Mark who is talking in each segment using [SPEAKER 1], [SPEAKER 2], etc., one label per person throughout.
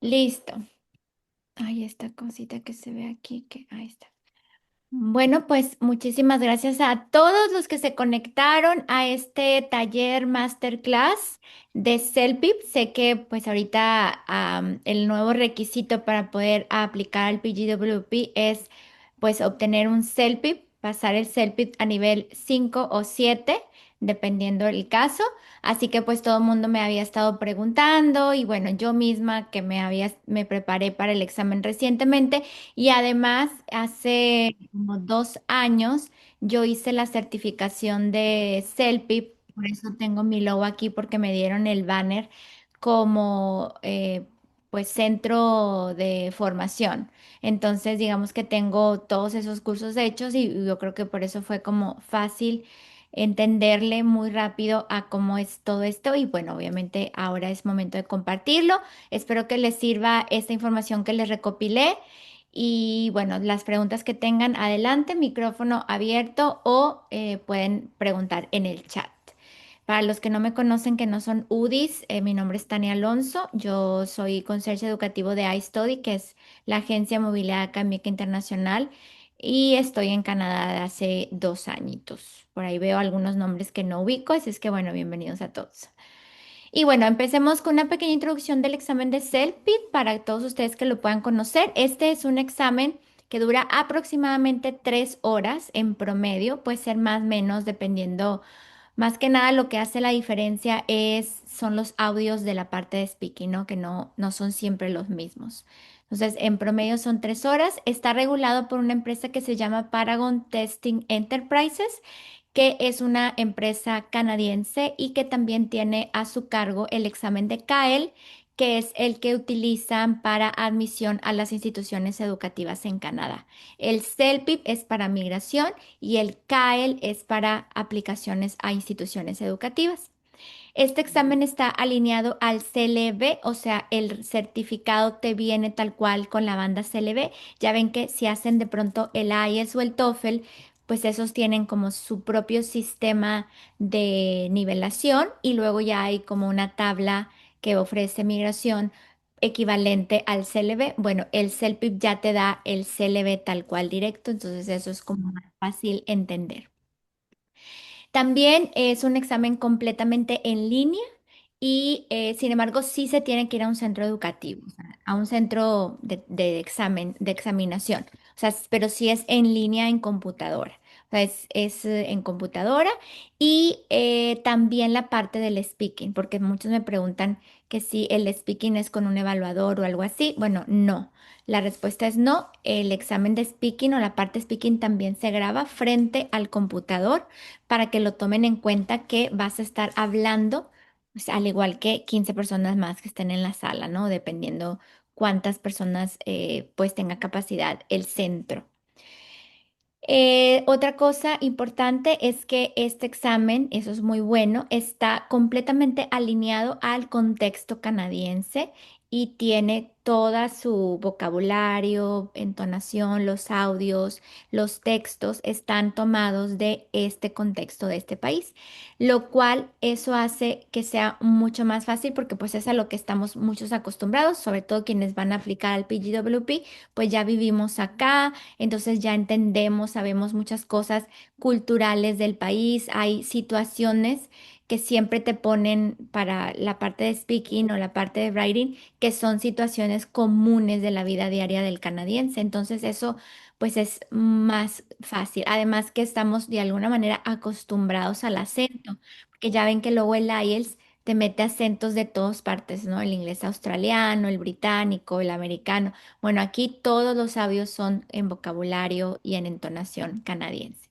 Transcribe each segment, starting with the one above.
[SPEAKER 1] Listo. Ahí esta cosita que se ve aquí, que ahí está. Bueno, pues muchísimas gracias a todos los que se conectaron a este taller masterclass de CELPIP. Sé que pues ahorita el nuevo requisito para poder aplicar al PGWP es pues obtener un CELPIP, pasar el CELPIP a nivel 5 o 7, dependiendo del caso. Así que pues todo el mundo me había estado preguntando y bueno, yo misma que me preparé para el examen recientemente. Y además, hace como 2 años yo hice la certificación de CELPIP, por eso tengo mi logo aquí porque me dieron el banner como pues centro de formación. Entonces, digamos que tengo todos esos cursos hechos y yo creo que por eso fue como fácil entenderle muy rápido a cómo es todo esto y bueno, obviamente ahora es momento de compartirlo. Espero que les sirva esta información que les recopilé. Y bueno, las preguntas que tengan, adelante, micrófono abierto o pueden preguntar en el chat. Para los que no me conocen, que no son UDIs, mi nombre es Tania Alonso. Yo soy conserje educativo de iStudy, que es la agencia de movilidad académica internacional, y estoy en Canadá de hace 2 añitos. Por ahí veo algunos nombres que no ubico, así es que bueno, bienvenidos a todos. Y bueno, empecemos con una pequeña introducción del examen de CELPIP para todos ustedes que lo puedan conocer. Este es un examen que dura aproximadamente 3 horas en promedio, puede ser más o menos dependiendo. Más que nada lo que hace la diferencia son los audios de la parte de speaking, ¿no? Que no son siempre los mismos. Entonces, en promedio son 3 horas. Está regulado por una empresa que se llama Paragon Testing Enterprises, que es una empresa canadiense y que también tiene a su cargo el examen de CAEL, que es el que utilizan para admisión a las instituciones educativas en Canadá. El CELPIP es para migración y el CAEL es para aplicaciones a instituciones educativas. Este examen está alineado al CLB, o sea, el certificado te viene tal cual con la banda CLB. Ya ven que si hacen de pronto el IELTS o el TOEFL, pues esos tienen como su propio sistema de nivelación y luego ya hay como una tabla que ofrece migración equivalente al CLB. Bueno, el CELPIP ya te da el CLB tal cual directo, entonces eso es como más fácil entender. También es un examen completamente en línea y, sin embargo, sí se tiene que ir a un centro educativo, o sea, a un centro de examen, de examinación. O sea, pero sí es en línea en computadora. O sea, es en computadora y también la parte del speaking, porque muchos me preguntan que si el speaking es con un evaluador o algo así. Bueno, no. La respuesta es no. El examen de speaking o la parte speaking también se graba frente al computador para que lo tomen en cuenta que vas a estar hablando, pues, al igual que 15 personas más que estén en la sala, ¿no? Dependiendo cuántas personas pues tenga capacidad el centro. Otra cosa importante es que este examen, eso es muy bueno, está completamente alineado al contexto canadiense y tiene toda su vocabulario, entonación, los audios, los textos están tomados de este contexto de este país, lo cual eso hace que sea mucho más fácil porque pues es a lo que estamos muchos acostumbrados, sobre todo quienes van a aplicar al PGWP, pues ya vivimos acá, entonces ya entendemos, sabemos muchas cosas culturales del país, hay situaciones que siempre te ponen para la parte de speaking o la parte de writing, que son situaciones comunes de la vida diaria del canadiense. Entonces eso pues es más fácil. Además que estamos de alguna manera acostumbrados al acento, porque ya ven que luego el IELTS te mete acentos de todas partes, ¿no? El inglés australiano, el británico, el americano. Bueno, aquí todos los sabios son en vocabulario y en entonación canadiense.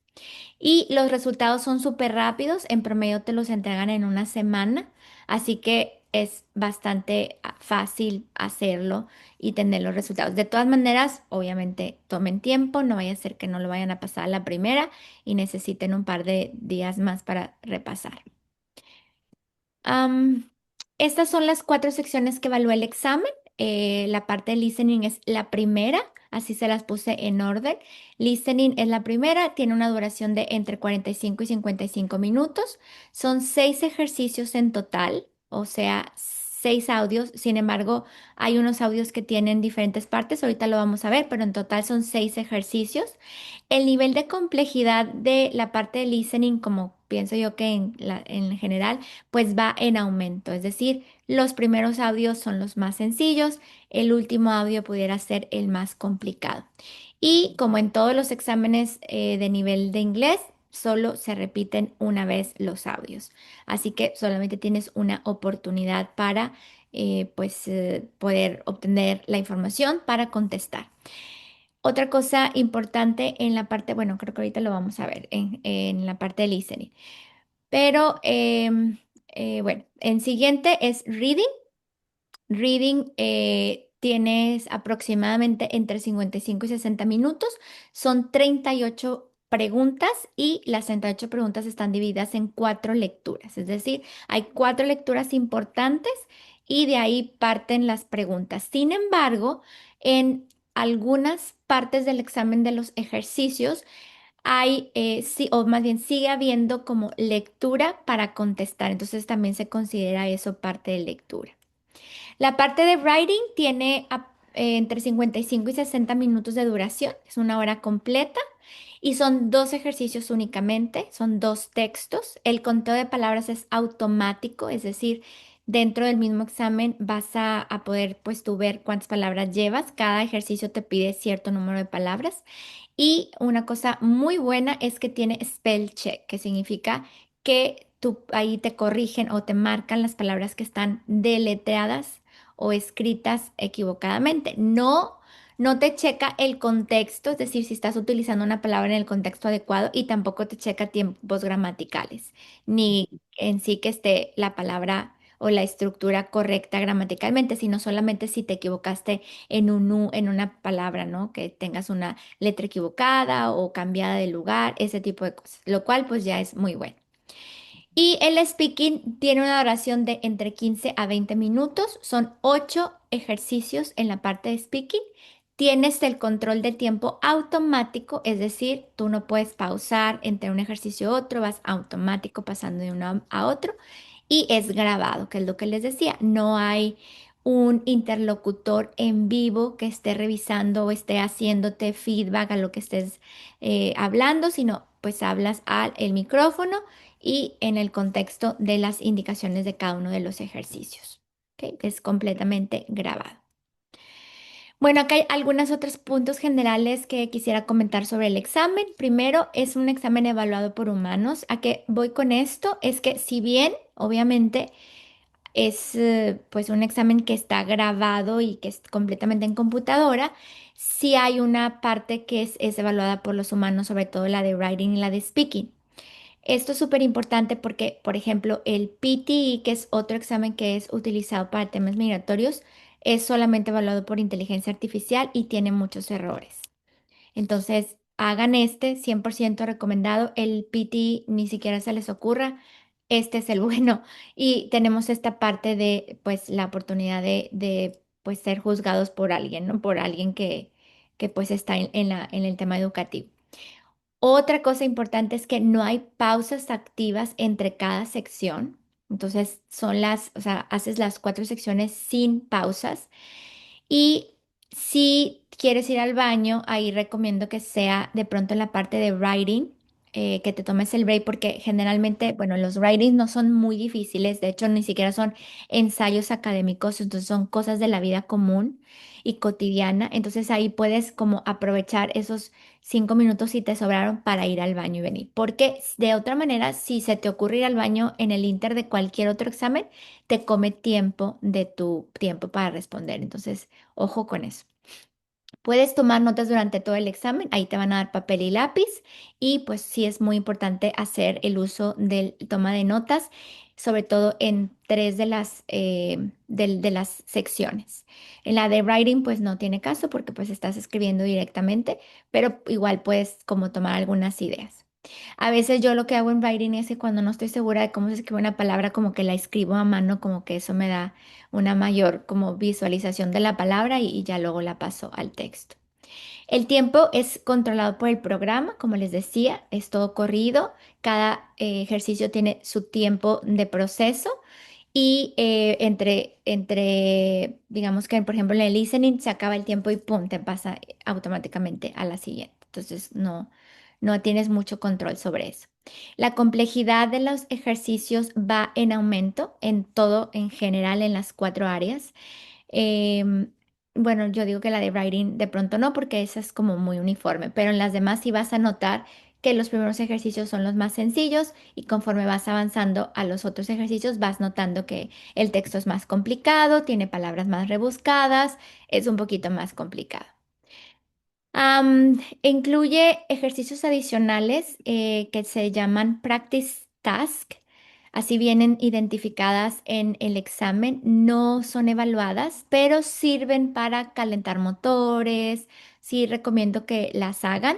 [SPEAKER 1] Y los resultados son súper rápidos, en promedio te los entregan en una semana, así que es bastante fácil hacerlo y tener los resultados. De todas maneras, obviamente tomen tiempo, no vaya a ser que no lo vayan a pasar a la primera y necesiten un par de días más para repasar. Am, Estas son las 4 secciones que evalúa el examen. La parte de listening es la primera, así se las puse en orden. Listening es la primera, tiene una duración de entre 45 y 55 minutos. Son 6 ejercicios en total, o sea, 6 audios. Sin embargo, hay unos audios que tienen diferentes partes. Ahorita lo vamos a ver, pero en total son 6 ejercicios. El nivel de complejidad de la parte de listening, como pienso yo que en general, pues va en aumento. Es decir, los primeros audios son los más sencillos, el último audio pudiera ser el más complicado. Y como en todos los exámenes de nivel de inglés, solo se repiten una vez los audios. Así que solamente tienes una oportunidad para poder obtener la información para contestar. Otra cosa importante en la parte, bueno, creo que ahorita lo vamos a ver en la parte de listening. Pero bueno, en siguiente es reading. Reading tienes aproximadamente entre 55 y 60 minutos. Son 38 preguntas y las 38 preguntas están divididas en 4 lecturas. Es decir, hay 4 lecturas importantes y de ahí parten las preguntas. Sin embargo, en algunas partes del examen de los ejercicios hay, sí, o más bien sigue habiendo como lectura para contestar. Entonces también se considera eso parte de lectura. La parte de writing tiene entre 55 y 60 minutos de duración, es una hora completa y son 2 ejercicios únicamente, son 2 textos. El conteo de palabras es automático, es decir, dentro del mismo examen vas a poder pues tú ver cuántas palabras llevas. Cada ejercicio te pide cierto número de palabras. Y una cosa muy buena es que tiene spell check, que significa que tú ahí te corrigen o te marcan las palabras que están deletreadas o escritas equivocadamente. No, no te checa el contexto, es decir, si estás utilizando una palabra en el contexto adecuado y tampoco te checa tiempos gramaticales, ni en sí que esté la palabra o la estructura correcta gramaticalmente, sino solamente si te equivocaste en en una palabra, ¿no? Que tengas una letra equivocada o cambiada de lugar, ese tipo de cosas, lo cual pues ya es muy bueno. Y el speaking tiene una duración de entre 15 a 20 minutos. Son 8 ejercicios en la parte de speaking. Tienes el control de tiempo automático, es decir, tú no puedes pausar entre un ejercicio a otro, vas automático pasando de uno a otro. Y es grabado, que es lo que les decía. No hay un interlocutor en vivo que esté revisando o esté haciéndote feedback a lo que estés hablando, sino pues hablas al el micrófono y en el contexto de las indicaciones de cada uno de los ejercicios. ¿Ok? Es completamente grabado. Bueno, acá hay algunos otros puntos generales que quisiera comentar sobre el examen. Primero, es un examen evaluado por humanos. ¿A qué voy con esto? Es que si bien, obviamente, es pues un examen que está grabado y que es completamente en computadora, sí hay una parte que es evaluada por los humanos, sobre todo la de writing y la de speaking. Esto es súper importante porque, por ejemplo, el PTE, que es otro examen que es utilizado para temas migratorios, es solamente evaluado por inteligencia artificial y tiene muchos errores. Entonces, hagan este 100% recomendado. El PT ni siquiera se les ocurra. Este es el bueno. Y tenemos esta parte de, pues, la oportunidad pues, ser juzgados por alguien, ¿no? Por alguien que pues, está en el tema educativo. Otra cosa importante es que no hay pausas activas entre cada sección. Entonces, o sea, haces las 4 secciones sin pausas. Y si quieres ir al baño, ahí recomiendo que sea de pronto en la parte de writing, que te tomes el break, porque generalmente, bueno, los writings no son muy difíciles, de hecho, ni siquiera son ensayos académicos, entonces son cosas de la vida común y cotidiana. Entonces ahí puedes como aprovechar esos 5 minutos si te sobraron para ir al baño y venir. Porque de otra manera, si se te ocurre ir al baño en el inter de cualquier otro examen, te come tiempo de tu tiempo para responder. Entonces, ojo con eso. Puedes tomar notas durante todo el examen, ahí te van a dar papel y lápiz y pues sí es muy importante hacer el uso del toma de notas, sobre todo en 3 de las secciones. En la de writing pues no tiene caso porque pues estás escribiendo directamente, pero igual puedes como tomar algunas ideas. A veces yo lo que hago en writing es que cuando no estoy segura de cómo se escribe una palabra, como que la escribo a mano, como que eso me da una mayor como visualización de la palabra y ya luego la paso al texto. El tiempo es controlado por el programa, como les decía, es todo corrido. Cada ejercicio tiene su tiempo de proceso y digamos que, por ejemplo, en el listening se acaba el tiempo y pum, te pasa automáticamente a la siguiente. Entonces, no tienes mucho control sobre eso. La complejidad de los ejercicios va en aumento en todo, en general, en las cuatro áreas. Em, bueno, yo digo que la de writing de pronto no, porque esa es como muy uniforme, pero en las demás sí vas a notar que los primeros ejercicios son los más sencillos y conforme vas avanzando a los otros ejercicios vas notando que el texto es más complicado, tiene palabras más rebuscadas, es un poquito más complicado. Incluye ejercicios adicionales que se llaman practice task. Así vienen identificadas en el examen. No son evaluadas, pero sirven para calentar motores. Sí, recomiendo que las hagan.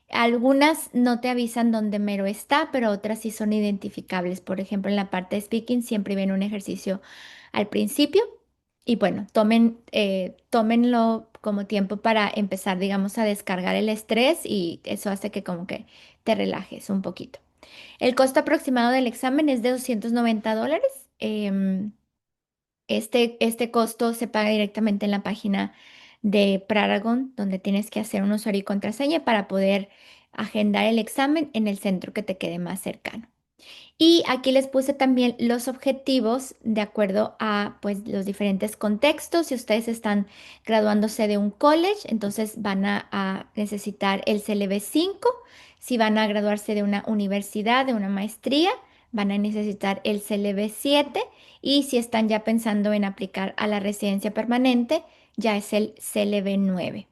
[SPEAKER 1] Algunas no te avisan dónde mero está, pero otras sí son identificables. Por ejemplo, en la parte de speaking siempre viene un ejercicio al principio y bueno, tómenlo como tiempo para empezar, digamos, a descargar el estrés y eso hace que como que te relajes un poquito. El costo aproximado del examen es de $290. Este costo se paga directamente en la página de Praragon, donde tienes que hacer un usuario y contraseña para poder agendar el examen en el centro que te quede más cercano. Y aquí les puse también los objetivos de acuerdo a pues los diferentes contextos. Si ustedes están graduándose de un college, entonces van a necesitar el CLB 5. Si van a graduarse de una universidad, de una maestría, van a necesitar el CLB 7. Y si están ya pensando en aplicar a la residencia permanente, ya es el CLB 9.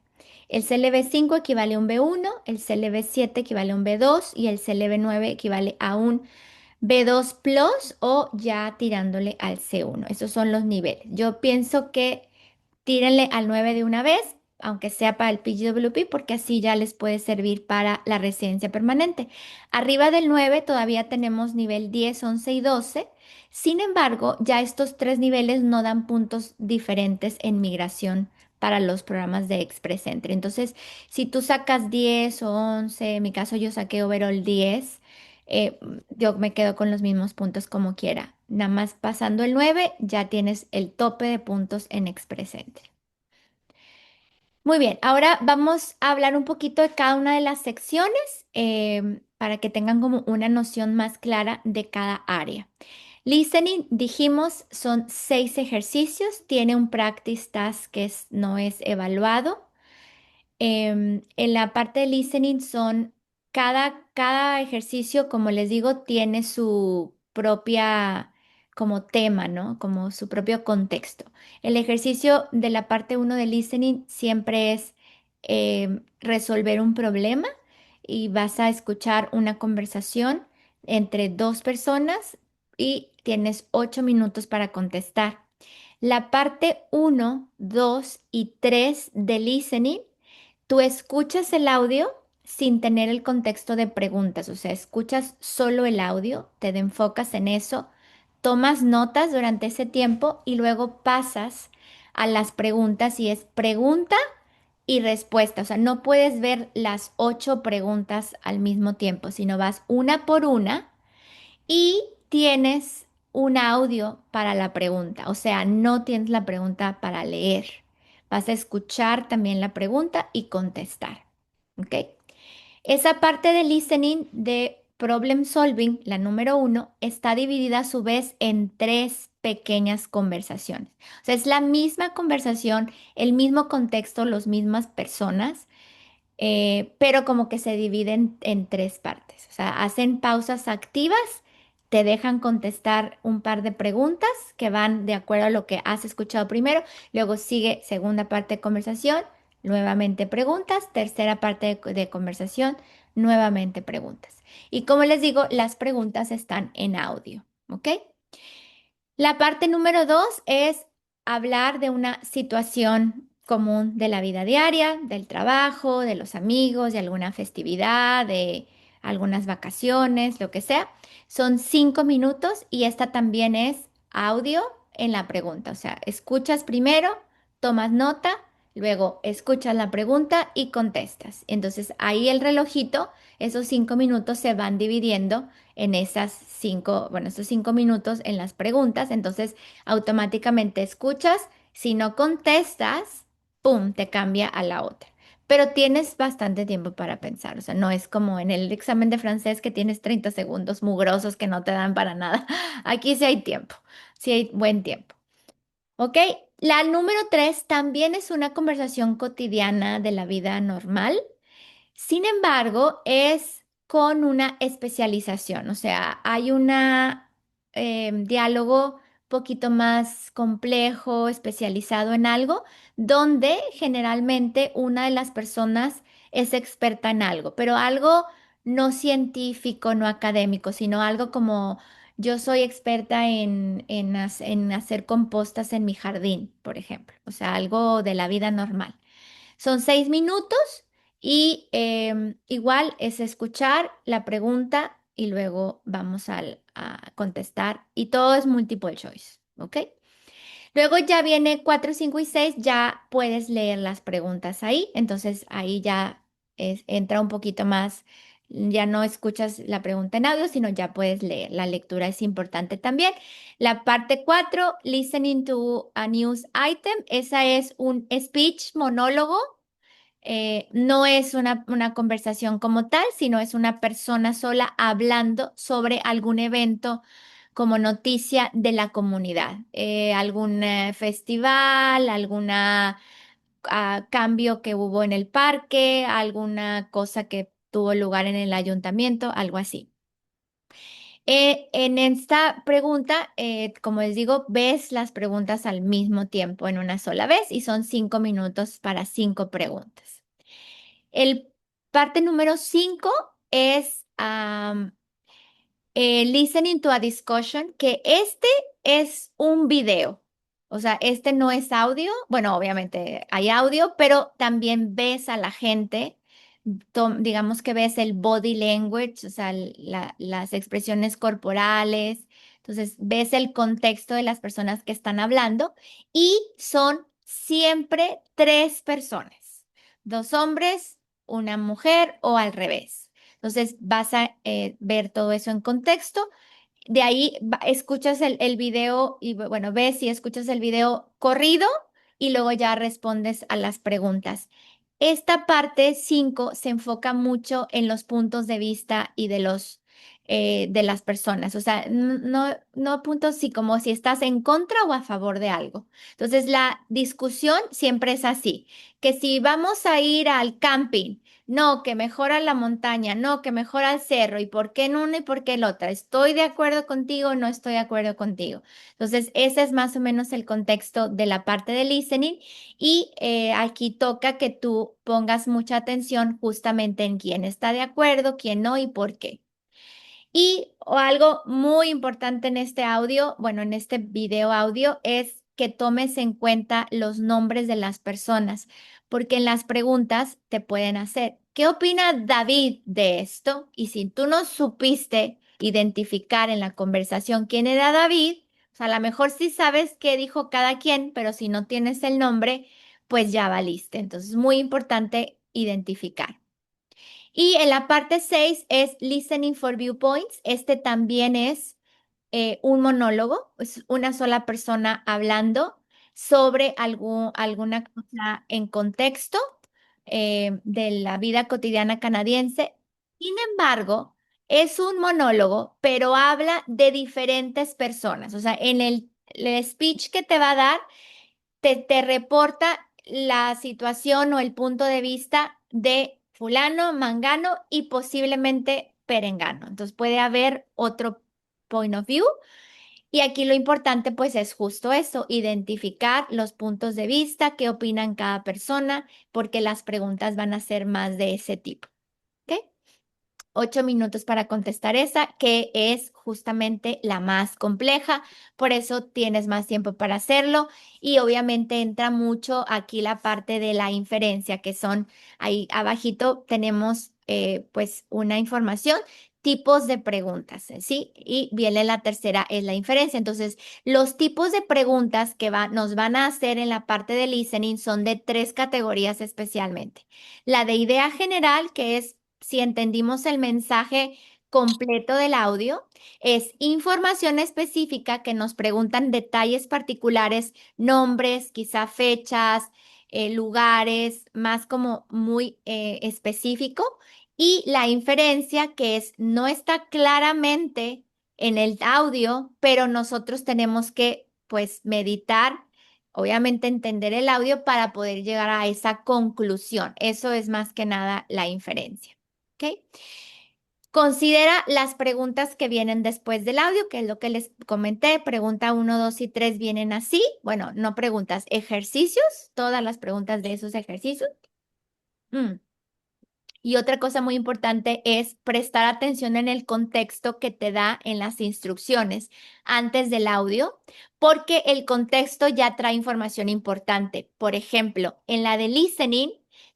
[SPEAKER 1] El CLB 5 equivale a un B1, el CLB 7 equivale a un B2 y el CLB 9 equivale a un B2 Plus o ya tirándole al C1. Esos son los niveles. Yo pienso que tírenle al 9 de una vez, aunque sea para el PGWP, porque así ya les puede servir para la residencia permanente. Arriba del 9 todavía tenemos nivel 10, 11 y 12. Sin embargo, ya estos tres niveles no dan puntos diferentes en migración para los programas de Express Entry. Entonces, si tú sacas 10 o 11, en mi caso yo saqué overall 10, yo me quedo con los mismos puntos como quiera. Nada más pasando el 9 ya tienes el tope de puntos en Express Entry. Muy bien, ahora vamos a hablar un poquito de cada una de las secciones para que tengan como una noción más clara de cada área. Listening, dijimos, son 6 ejercicios, tiene un practice task que no es evaluado. En la parte de listening cada ejercicio, como les digo, tiene su propia como tema, ¿no? Como su propio contexto. El ejercicio de la parte uno de listening siempre es resolver un problema y vas a escuchar una conversación entre dos personas y tienes 8 minutos para contestar. La parte uno, 2 y 3 de listening. Tú escuchas el audio sin tener el contexto de preguntas, o sea, escuchas solo el audio, te enfocas en eso, tomas notas durante ese tiempo y luego pasas a las preguntas y es pregunta y respuesta. O sea, no puedes ver las 8 preguntas al mismo tiempo, sino vas una por una y tienes un audio para la pregunta, o sea, no tienes la pregunta para leer. Vas a escuchar también la pregunta y contestar. ¿Ok? Esa parte de listening de problem solving, la número uno, está dividida a su vez en tres pequeñas conversaciones. O sea, es la misma conversación, el mismo contexto, las mismas personas, pero como que se dividen en tres partes. O sea, hacen pausas activas, te dejan contestar un par de preguntas que van de acuerdo a lo que has escuchado primero, luego sigue segunda parte de conversación, nuevamente preguntas, tercera parte de conversación, nuevamente preguntas. Y como les digo, las preguntas están en audio, ¿ok? La parte número 2 es hablar de una situación común de la vida diaria, del trabajo, de los amigos, de alguna festividad, de algunas vacaciones, lo que sea. Son 5 minutos y esta también es audio en la pregunta. O sea, escuchas primero, tomas nota, luego escuchas la pregunta y contestas. Entonces ahí el relojito, esos 5 minutos se van dividiendo en esas 5, bueno, estos 5 minutos en las preguntas, entonces automáticamente escuchas, si no contestas, ¡pum!, te cambia a la otra. Pero tienes bastante tiempo para pensar, o sea, no es como en el examen de francés que tienes 30 segundos mugrosos que no te dan para nada. Aquí sí hay tiempo, sí hay buen tiempo. ¿Ok? La número 3 también es una conversación cotidiana de la vida normal. Sin embargo, es con una especialización, o sea, hay un diálogo poquito más complejo, especializado en algo, donde generalmente una de las personas es experta en algo, pero algo no científico, no académico, sino algo como yo soy experta en hacer compostas en mi jardín, por ejemplo, o sea, algo de la vida normal. Son 6 minutos y igual es escuchar la pregunta y luego vamos a contestar y todo es multiple choice, ¿ok? Luego ya viene 4, 5 y 6, ya puedes leer las preguntas ahí, entonces ahí ya entra un poquito más, ya no escuchas la pregunta en audio, sino ya puedes leer. La lectura es importante también. La parte 4, listening to a news item, esa es un speech, monólogo, no es una conversación como tal, sino es una persona sola hablando sobre algún evento como noticia de la comunidad, algún festival, alguna cambio que hubo en el parque, alguna cosa que tuvo lugar en el ayuntamiento, algo así. En esta pregunta, como les digo, ves las preguntas al mismo tiempo en una sola vez y son 5 minutos para 5 preguntas. El parte número 5 es listening to a discussion, que este es un video. O sea, este no es audio. Bueno, obviamente hay audio, pero también ves a la gente, digamos que ves el body language, o sea, las expresiones corporales. Entonces, ves el contexto de las personas que están hablando y son siempre tres personas, dos hombres, una mujer o al revés. Entonces vas a ver todo eso en contexto. De ahí escuchas el video y bueno, ves y escuchas el video corrido y luego ya respondes a las preguntas. Esta parte 5 se enfoca mucho en los puntos de vista y de las personas. O sea, no puntos sí como si estás en contra o a favor de algo. Entonces, la discusión siempre es así, que si vamos a ir al camping, no, que mejora la montaña, no, que mejora el cerro, y por qué en una y por qué en otra. ¿Estoy de acuerdo contigo o no estoy de acuerdo contigo? Entonces, ese es más o menos el contexto de la parte de listening y aquí toca que tú pongas mucha atención justamente en quién está de acuerdo, quién no y por qué. Y algo muy importante en este audio, bueno, en este video audio, es que tomes en cuenta los nombres de las personas, porque en las preguntas te pueden hacer, ¿qué opina David de esto? Y si tú no supiste identificar en la conversación quién era David, o sea, a lo mejor sí sabes qué dijo cada quien, pero si no tienes el nombre, pues ya valiste. Entonces, es muy importante identificar. Y en la parte 6 es Listening for Viewpoints. Este también es un monólogo, es una sola persona hablando sobre alguna cosa en contexto de la vida cotidiana canadiense. Sin embargo, es un monólogo, pero habla de diferentes personas. O sea, en el speech que te va a dar, te reporta la situación o el punto de vista de fulano, mangano y posiblemente perengano. Entonces puede haber otro point of view y aquí lo importante pues es justo eso, identificar los puntos de vista, qué opinan cada persona, porque las preguntas van a ser más de ese tipo. ¿Ok? 8 minutos para contestar esa, que es justamente la más compleja, por eso tienes más tiempo para hacerlo y obviamente entra mucho aquí la parte de la inferencia, que son ahí abajito tenemos pues una información, tipos de preguntas, ¿sí? Y viene la tercera, es la inferencia. Entonces, los tipos de preguntas que nos van a hacer en la parte de listening son de tres categorías especialmente. La de idea general, que es si entendimos el mensaje completo del audio, es información específica que nos preguntan detalles particulares, nombres, quizá fechas, lugares, más como muy específico. Y la inferencia que es, no está claramente en el audio, pero nosotros tenemos que, pues, meditar, obviamente entender el audio para poder llegar a esa conclusión. Eso es más que nada la inferencia. ¿Ok? Considera las preguntas que vienen después del audio, que es lo que les comenté. Pregunta uno, 2 y 3 vienen así. Bueno, no preguntas, ejercicios, todas las preguntas de esos ejercicios. Mm. Y otra cosa muy importante es prestar atención en el contexto que te da en las instrucciones antes del audio, porque el contexto ya trae información importante. Por ejemplo, en la de listening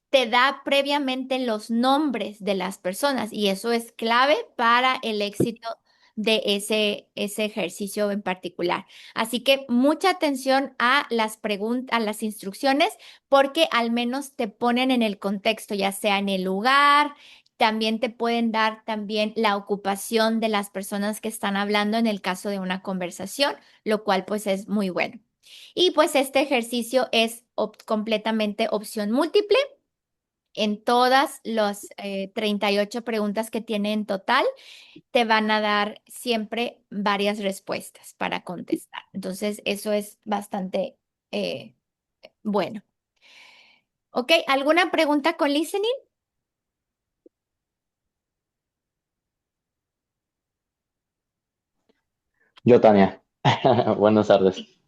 [SPEAKER 1] te da previamente los nombres de las personas y eso es clave para el éxito de ese ejercicio en particular. Así que mucha atención a las preguntas, a las instrucciones porque al menos te ponen en el contexto, ya sea en el lugar, también te pueden dar también la ocupación de las personas que están hablando en el caso de una conversación, lo cual pues es muy bueno. Y pues este ejercicio es completamente opción múltiple. En todas las 38 preguntas que tiene en total, te van a dar siempre varias respuestas para contestar. Entonces, eso es bastante eh, bueno. ¿Ok? ¿Alguna pregunta con listening?
[SPEAKER 2] Yo, Tania. Buenas tardes.
[SPEAKER 1] Sí.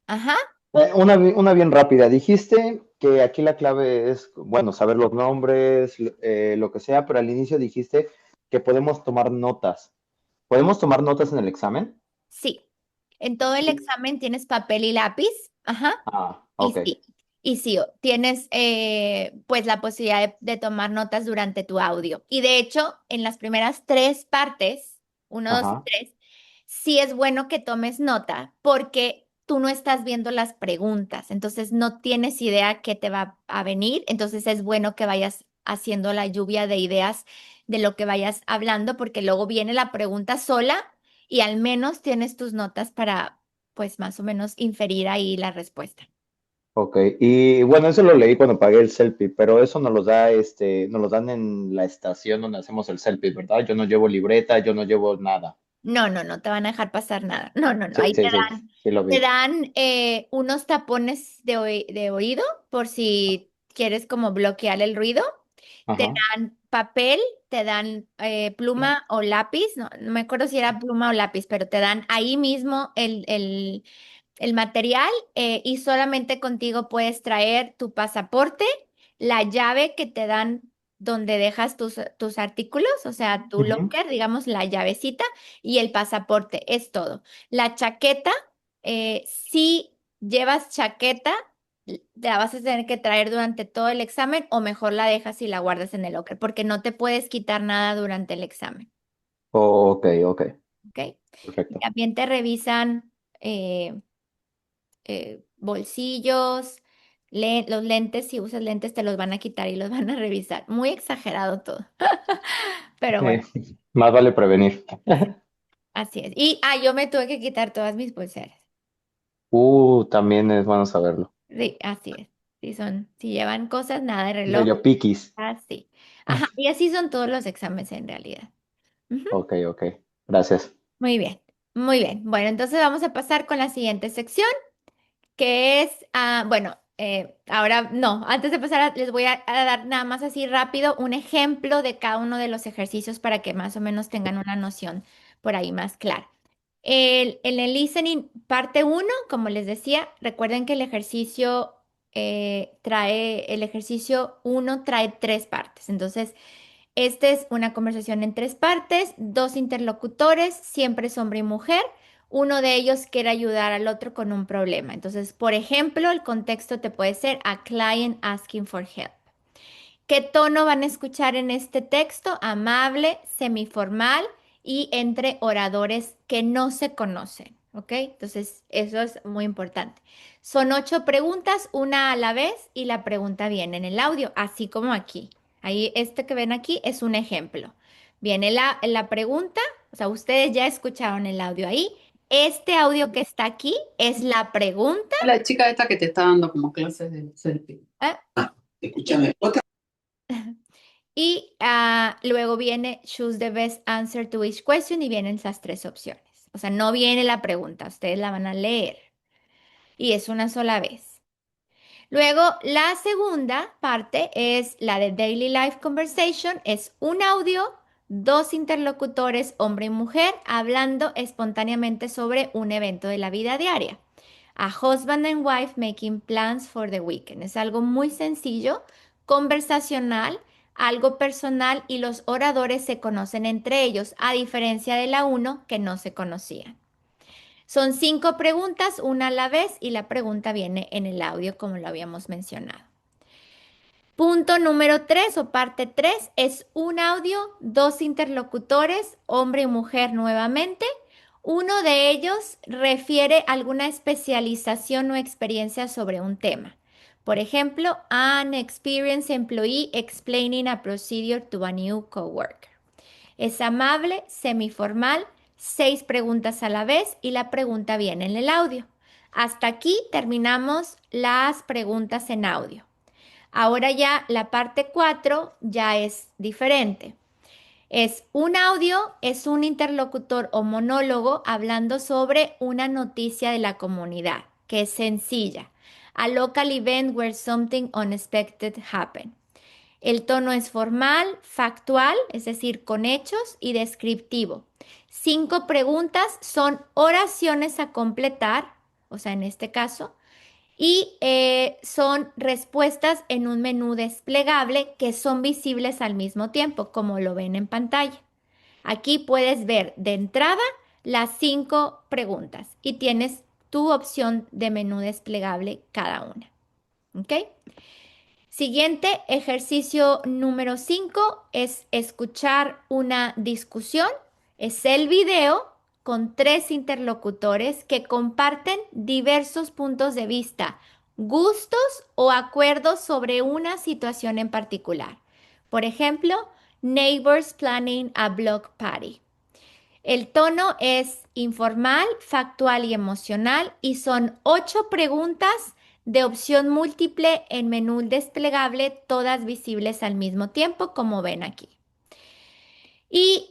[SPEAKER 1] Ajá,
[SPEAKER 2] Una bien rápida. Dijiste que aquí la clave es, bueno, saber los nombres, lo que sea, pero al inicio dijiste que podemos tomar notas. ¿Podemos tomar notas en el examen?
[SPEAKER 1] sí. En todo el examen tienes papel y lápiz. Ajá.
[SPEAKER 2] Ah, ok.
[SPEAKER 1] Y sí. Y sí, tienes pues la posibilidad de tomar notas durante tu audio. Y de hecho, en las primeras tres partes, uno, dos y
[SPEAKER 2] Ajá.
[SPEAKER 1] tres, sí es bueno que tomes nota porque tú no estás viendo las preguntas, entonces no tienes idea qué te va a venir, entonces es bueno que vayas haciendo la lluvia de ideas de lo que vayas hablando porque luego viene la pregunta sola y al menos tienes tus notas para pues más o menos inferir ahí la respuesta.
[SPEAKER 2] Ok. Y bueno, eso lo leí cuando pagué el selfie, pero eso nos los da, nos los dan en la estación donde hacemos el selfie, ¿verdad? Yo no llevo libreta, yo no llevo nada.
[SPEAKER 1] No, no, no te van a dejar pasar nada. No, no, no.
[SPEAKER 2] Sí,
[SPEAKER 1] Ahí
[SPEAKER 2] sí, sí, sí lo
[SPEAKER 1] te
[SPEAKER 2] vi.
[SPEAKER 1] dan unos tapones de oído por si quieres como bloquear el ruido. Te
[SPEAKER 2] Ajá.
[SPEAKER 1] dan papel, te dan pluma o lápiz. No, no me acuerdo si era pluma o lápiz, pero te dan ahí mismo el material y solamente contigo puedes traer tu pasaporte, la llave que te dan donde dejas tus artículos, o sea, tu
[SPEAKER 2] Ujú.
[SPEAKER 1] locker, digamos, la llavecita y el pasaporte, es todo. La chaqueta, si llevas chaqueta, te la vas a tener que traer durante todo el examen o mejor la dejas y la guardas en el locker, porque no te puedes quitar nada durante el examen,
[SPEAKER 2] Ok, ok,
[SPEAKER 1] ¿ok? Y
[SPEAKER 2] perfecto.
[SPEAKER 1] también te revisan bolsillos, los lentes, si usas lentes te los van a quitar y los van a revisar. Muy exagerado todo, pero bueno,
[SPEAKER 2] Eh, Más vale prevenir.
[SPEAKER 1] sí, así es. Y yo me tuve que quitar todas mis pulseras.
[SPEAKER 2] También es bueno saberlo.
[SPEAKER 1] Sí, así es. Si llevan cosas, nada de reloj,
[SPEAKER 2] Medio piquis.
[SPEAKER 1] así. Ajá, y así son todos los exámenes en realidad. Ujú.
[SPEAKER 2] Ok, ok. Gracias.
[SPEAKER 1] Muy bien, muy bien. Bueno, entonces vamos a pasar con la siguiente sección, que es, bueno, ahora no, antes de pasar les voy a dar nada más así rápido un ejemplo de cada uno de los ejercicios para que más o menos tengan una noción por ahí más clara. En el listening parte uno, como les decía, recuerden que el ejercicio uno trae tres partes. Entonces, esta es una conversación en tres partes, dos interlocutores, siempre es hombre y mujer. Uno de ellos quiere ayudar al otro con un problema. Entonces, por ejemplo, el contexto te puede ser a client asking for help. ¿Qué tono van a escuchar en este texto? Amable, semiformal y entre oradores que no se conocen. ¿Ok? Entonces, eso es muy importante. Son 8 preguntas, una a la vez, y la pregunta viene en el audio, así como aquí. Ahí, este que ven aquí es un ejemplo. Viene la pregunta, o sea, ustedes ya escucharon el audio ahí. Este audio que está aquí es la pregunta.
[SPEAKER 3] La chica esta que te está dando como clases de selfie.
[SPEAKER 1] ¿Eh?
[SPEAKER 3] Escúchame, otra.
[SPEAKER 1] Y luego viene choose the best answer to each question y vienen esas tres opciones. O sea, no viene la pregunta, ustedes la van a leer y es una sola vez. Luego, la segunda parte es la de Daily Life Conversation. Es un audio, dos interlocutores, hombre y mujer, hablando espontáneamente sobre un evento de la vida diaria. A husband and wife making plans for the weekend. Es algo muy sencillo, conversacional, algo personal y los oradores se conocen entre ellos, a diferencia de la uno que no se conocían. Son 5 preguntas, una a la vez, y la pregunta viene en el audio, como lo habíamos mencionado. Punto número 3 o parte 3 es un audio, dos interlocutores, hombre y mujer nuevamente. Uno de ellos refiere alguna especialización o experiencia sobre un tema. Por ejemplo, an experienced employee explaining a procedure to a new coworker. Es amable, semiformal, 6 preguntas a la vez y la pregunta viene en el audio. Hasta aquí terminamos las preguntas en audio. Ahora ya la parte 4 ya es diferente. Es un audio, es un interlocutor o monólogo hablando sobre una noticia de la comunidad, que es sencilla. A local event where something unexpected happened. El tono es formal, factual, es decir, con hechos y descriptivo. 5 preguntas son oraciones a completar, o sea, en este caso, y son respuestas en un menú desplegable que son visibles al mismo tiempo, como lo ven en pantalla. Aquí puedes ver de entrada las 5 preguntas y tienes tu opción de menú desplegable cada una. ¿Ok? Siguiente ejercicio número 5 es escuchar una discusión. Es el video con 3 interlocutores que comparten diversos puntos de vista, gustos o acuerdos sobre una situación en particular. Por ejemplo, neighbors planning a block party. El tono es informal, factual y emocional y son 8 preguntas de opción múltiple en menú desplegable, todas visibles al mismo tiempo, como ven aquí. Y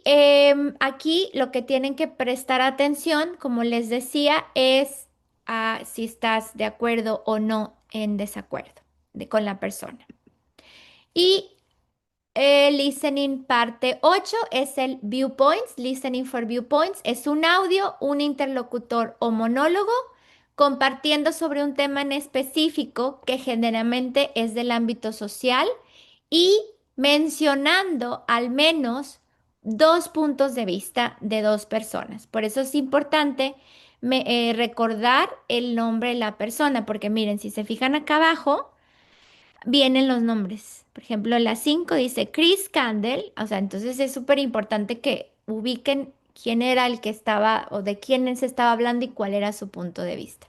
[SPEAKER 1] aquí lo que tienen que prestar atención, como les decía, es a si estás de acuerdo o no en desacuerdo con la persona. Y el listening parte 8 es el viewpoints, listening for viewpoints. Es un audio, un interlocutor o monólogo compartiendo sobre un tema en específico que generalmente es del ámbito social y mencionando al menos 2 puntos de vista de 2 personas. Por eso es importante recordar el nombre de la persona, porque miren, si se fijan acá abajo vienen los nombres. Por ejemplo, la 5 dice Chris Candle, o sea, entonces es súper importante que ubiquen quién era el que estaba o de quién se estaba hablando y cuál era su punto de vista.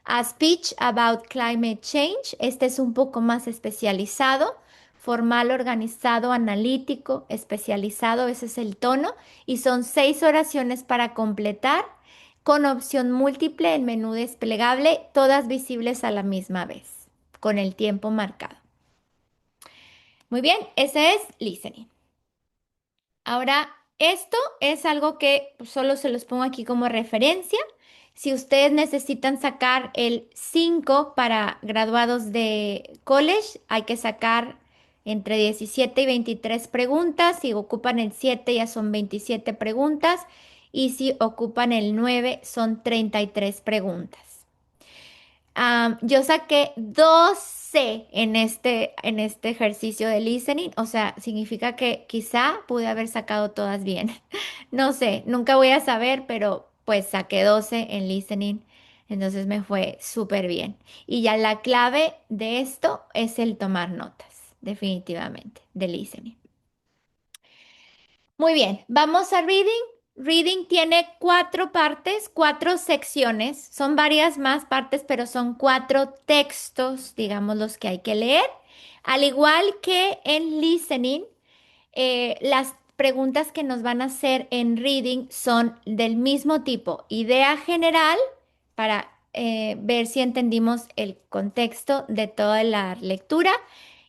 [SPEAKER 1] A speech about climate change, este es un poco más especializado, formal, organizado, analítico, especializado, ese es el tono, y son 6 oraciones para completar con opción múltiple en menú desplegable, todas visibles a la misma vez, con el tiempo marcado. Muy bien, ese es listening. Ahora, esto es algo que solo se los pongo aquí como referencia. Si ustedes necesitan sacar el 5 para graduados de college, hay que sacar entre 17 y 23 preguntas. Si ocupan el 7 ya son 27 preguntas. Y si ocupan el 9 son 33 preguntas. Yo saqué 12 en este ejercicio de listening, o sea, significa que quizá pude haber sacado todas bien. No sé, nunca voy a saber, pero pues saqué 12 en listening, entonces me fue súper bien. Y ya la clave de esto es el tomar notas, definitivamente, de listening. Muy bien, vamos a reading. Reading tiene 4 partes, 4 secciones. Son varias más partes, pero son 4 textos, digamos, los que hay que leer. Al igual que en listening, las preguntas que nos van a hacer en reading son del mismo tipo, idea general para ver si entendimos el contexto de toda la lectura,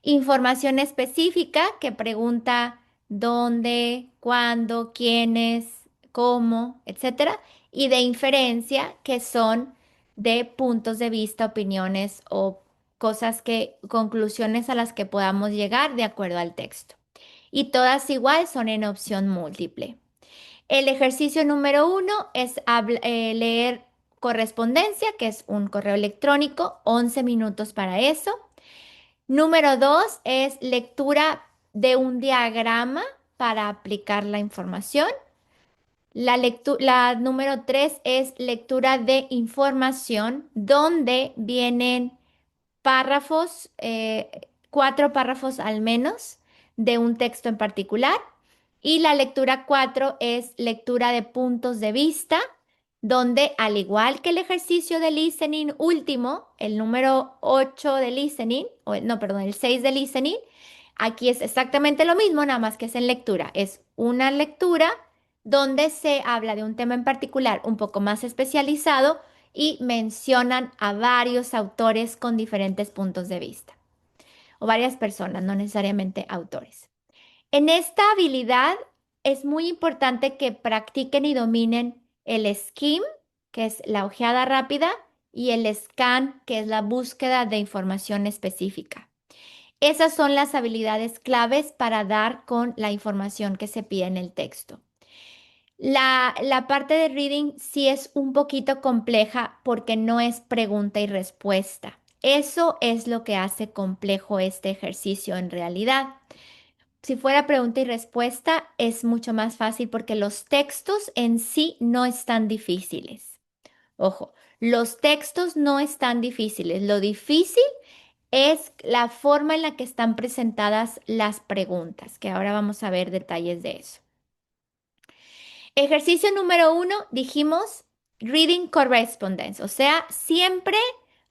[SPEAKER 1] información específica que pregunta dónde, cuándo, quiénes, cómo, etcétera, y de inferencia que son de puntos de vista, opiniones o cosas conclusiones a las que podamos llegar de acuerdo al texto. Y todas igual son en opción múltiple. El ejercicio número 1 es leer correspondencia, que es un correo electrónico, 11 minutos para eso. Número 2 es lectura de un diagrama para aplicar la información. La número 3 es lectura de información, donde vienen párrafos, 4 párrafos al menos de un texto en particular. Y la lectura 4 es lectura de puntos de vista, donde al igual que el ejercicio de listening último, el número 8 de listening, no, perdón, el 6 de listening, aquí es exactamente lo mismo, nada más que es en lectura. Es una lectura donde se habla de un tema en particular un poco más especializado y mencionan a varios autores con diferentes puntos de vista, o varias personas, no necesariamente autores. En esta habilidad es muy importante que practiquen y dominen el skim, que es la ojeada rápida, y el scan, que es la búsqueda de información específica. Esas son las habilidades claves para dar con la información que se pide en el texto. La parte de reading sí es un poquito compleja porque no es pregunta y respuesta. Eso es lo que hace complejo este ejercicio en realidad. Si fuera pregunta y respuesta es mucho más fácil porque los textos en sí no están difíciles. Ojo, los textos no están difíciles. Lo difícil es la forma en la que están presentadas las preguntas, que ahora vamos a ver detalles de eso. Ejercicio número 1, dijimos reading correspondence, o sea, siempre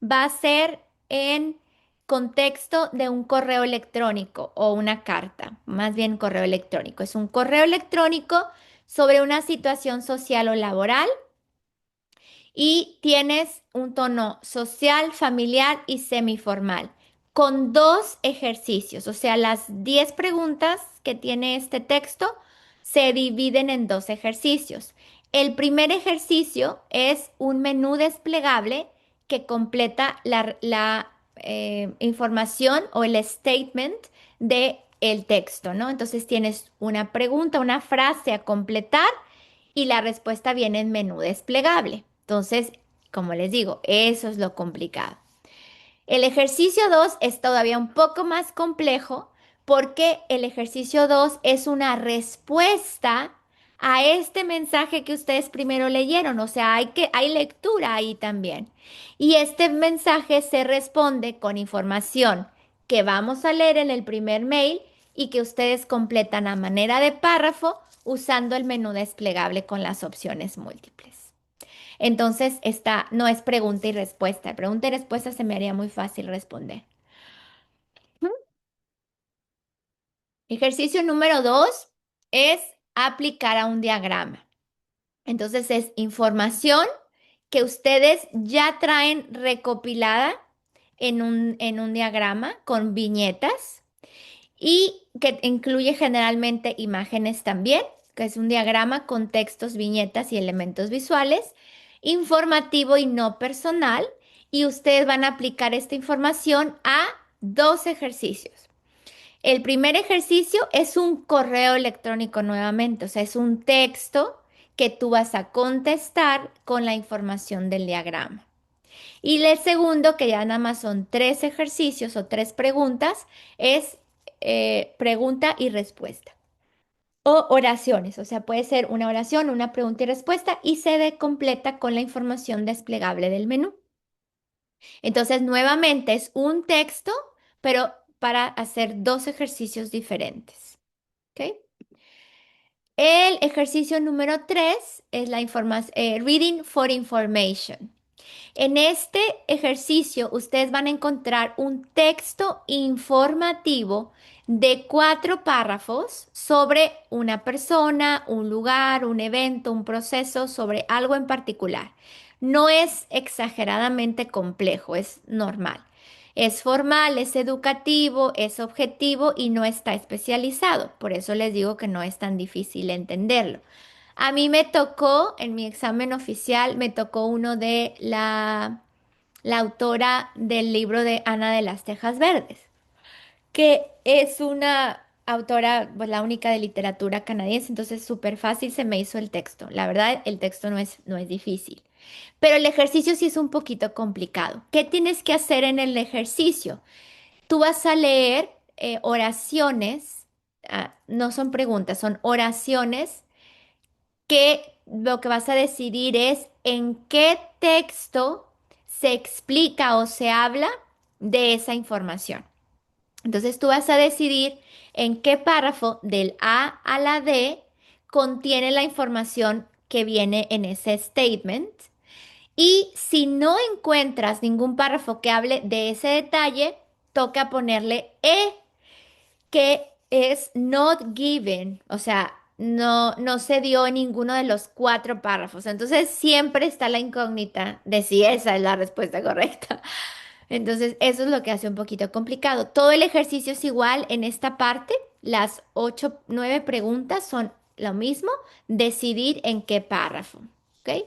[SPEAKER 1] va a ser en contexto de un correo electrónico o una carta, más bien correo electrónico. Es un correo electrónico sobre una situación social o laboral y tienes un tono social, familiar y semiformal, con 2 ejercicios, o sea, las 10 preguntas que tiene este texto se dividen en 2 ejercicios. El primer ejercicio es un menú desplegable que completa la información o el statement de el texto, ¿no? Entonces tienes una pregunta, una frase a completar y la respuesta viene en menú desplegable. Entonces, como les digo, eso es lo complicado. El ejercicio 2 es todavía un poco más complejo porque el ejercicio 2 es una respuesta a este mensaje que ustedes primero leyeron, o sea, hay lectura ahí también. Y este mensaje se responde con información que vamos a leer en el primer mail y que ustedes completan a manera de párrafo usando el menú desplegable con las opciones múltiples. Entonces, esta no es pregunta y respuesta. Pregunta y respuesta se me haría muy fácil responder. Ujú. Ejercicio número 2 es aplicar a un diagrama. Entonces, es información que ustedes ya traen recopilada en un diagrama con viñetas y que incluye generalmente imágenes también, que es un diagrama con textos, viñetas y elementos visuales, informativo y no personal, y ustedes van a aplicar esta información a 2 ejercicios. El primer ejercicio es un correo electrónico nuevamente, o sea, es un texto que tú vas a contestar con la información del diagrama. Y el segundo, que ya nada más son 3 ejercicios o 3 preguntas, es pregunta y respuesta. O oraciones, o sea, puede ser una oración, una pregunta y respuesta y completa con la información desplegable del menú. Entonces, nuevamente es un texto, pero para hacer 2 ejercicios diferentes. ¿Ok? El ejercicio número 3 es Reading for Information. En este ejercicio ustedes van a encontrar un texto informativo de 4 párrafos sobre una persona, un lugar, un evento, un proceso, sobre algo en particular. No es exageradamente complejo, es normal. Es formal, es educativo, es objetivo y no está especializado. Por eso les digo que no es tan difícil entenderlo. A mí me tocó, en mi examen oficial, me tocó uno de la autora del libro de Ana de las Tejas Verdes, que es una autora, pues la única de literatura canadiense, entonces súper fácil se me hizo el texto. La verdad, el texto no es difícil, pero el ejercicio sí es un poquito complicado. ¿Qué tienes que hacer en el ejercicio? Tú vas a leer oraciones, no son preguntas, son oraciones que lo que vas a decidir es en qué texto se explica o se habla de esa información. Entonces tú vas a decidir en qué párrafo del A a la D contiene la información que viene en ese statement. Y si no encuentras ningún párrafo que hable de ese detalle, toca ponerle E, que es not given, o sea, no se dio en ninguno de los 4 párrafos. Entonces siempre está la incógnita de si esa es la respuesta correcta. Entonces eso es lo que hace un poquito complicado. Todo el ejercicio es igual en esta parte. Las 8, 9 preguntas son lo mismo, decidir en qué párrafo. ¿Ok?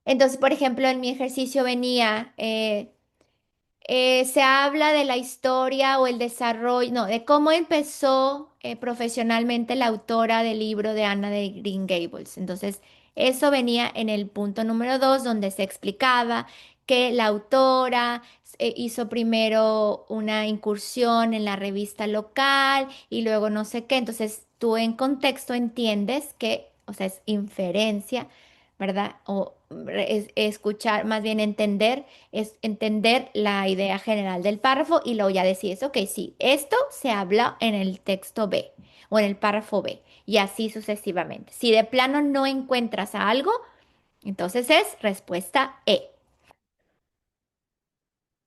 [SPEAKER 1] Entonces, por ejemplo, en mi ejercicio venía, se habla de la historia o el desarrollo, no, de cómo empezó profesionalmente la autora del libro de Ana de Green Gables. Entonces, eso venía en el punto número 2, donde se explicaba que la autora hizo primero una incursión en la revista local y luego no sé qué. Entonces, tú en contexto entiendes que, o sea, es inferencia, ¿verdad? O escuchar, más bien entender es entender la idea general del párrafo y luego ya decides, ok, sí, esto se habla en el texto B o en el párrafo B y así sucesivamente. Si de plano no encuentras a algo, entonces es respuesta E.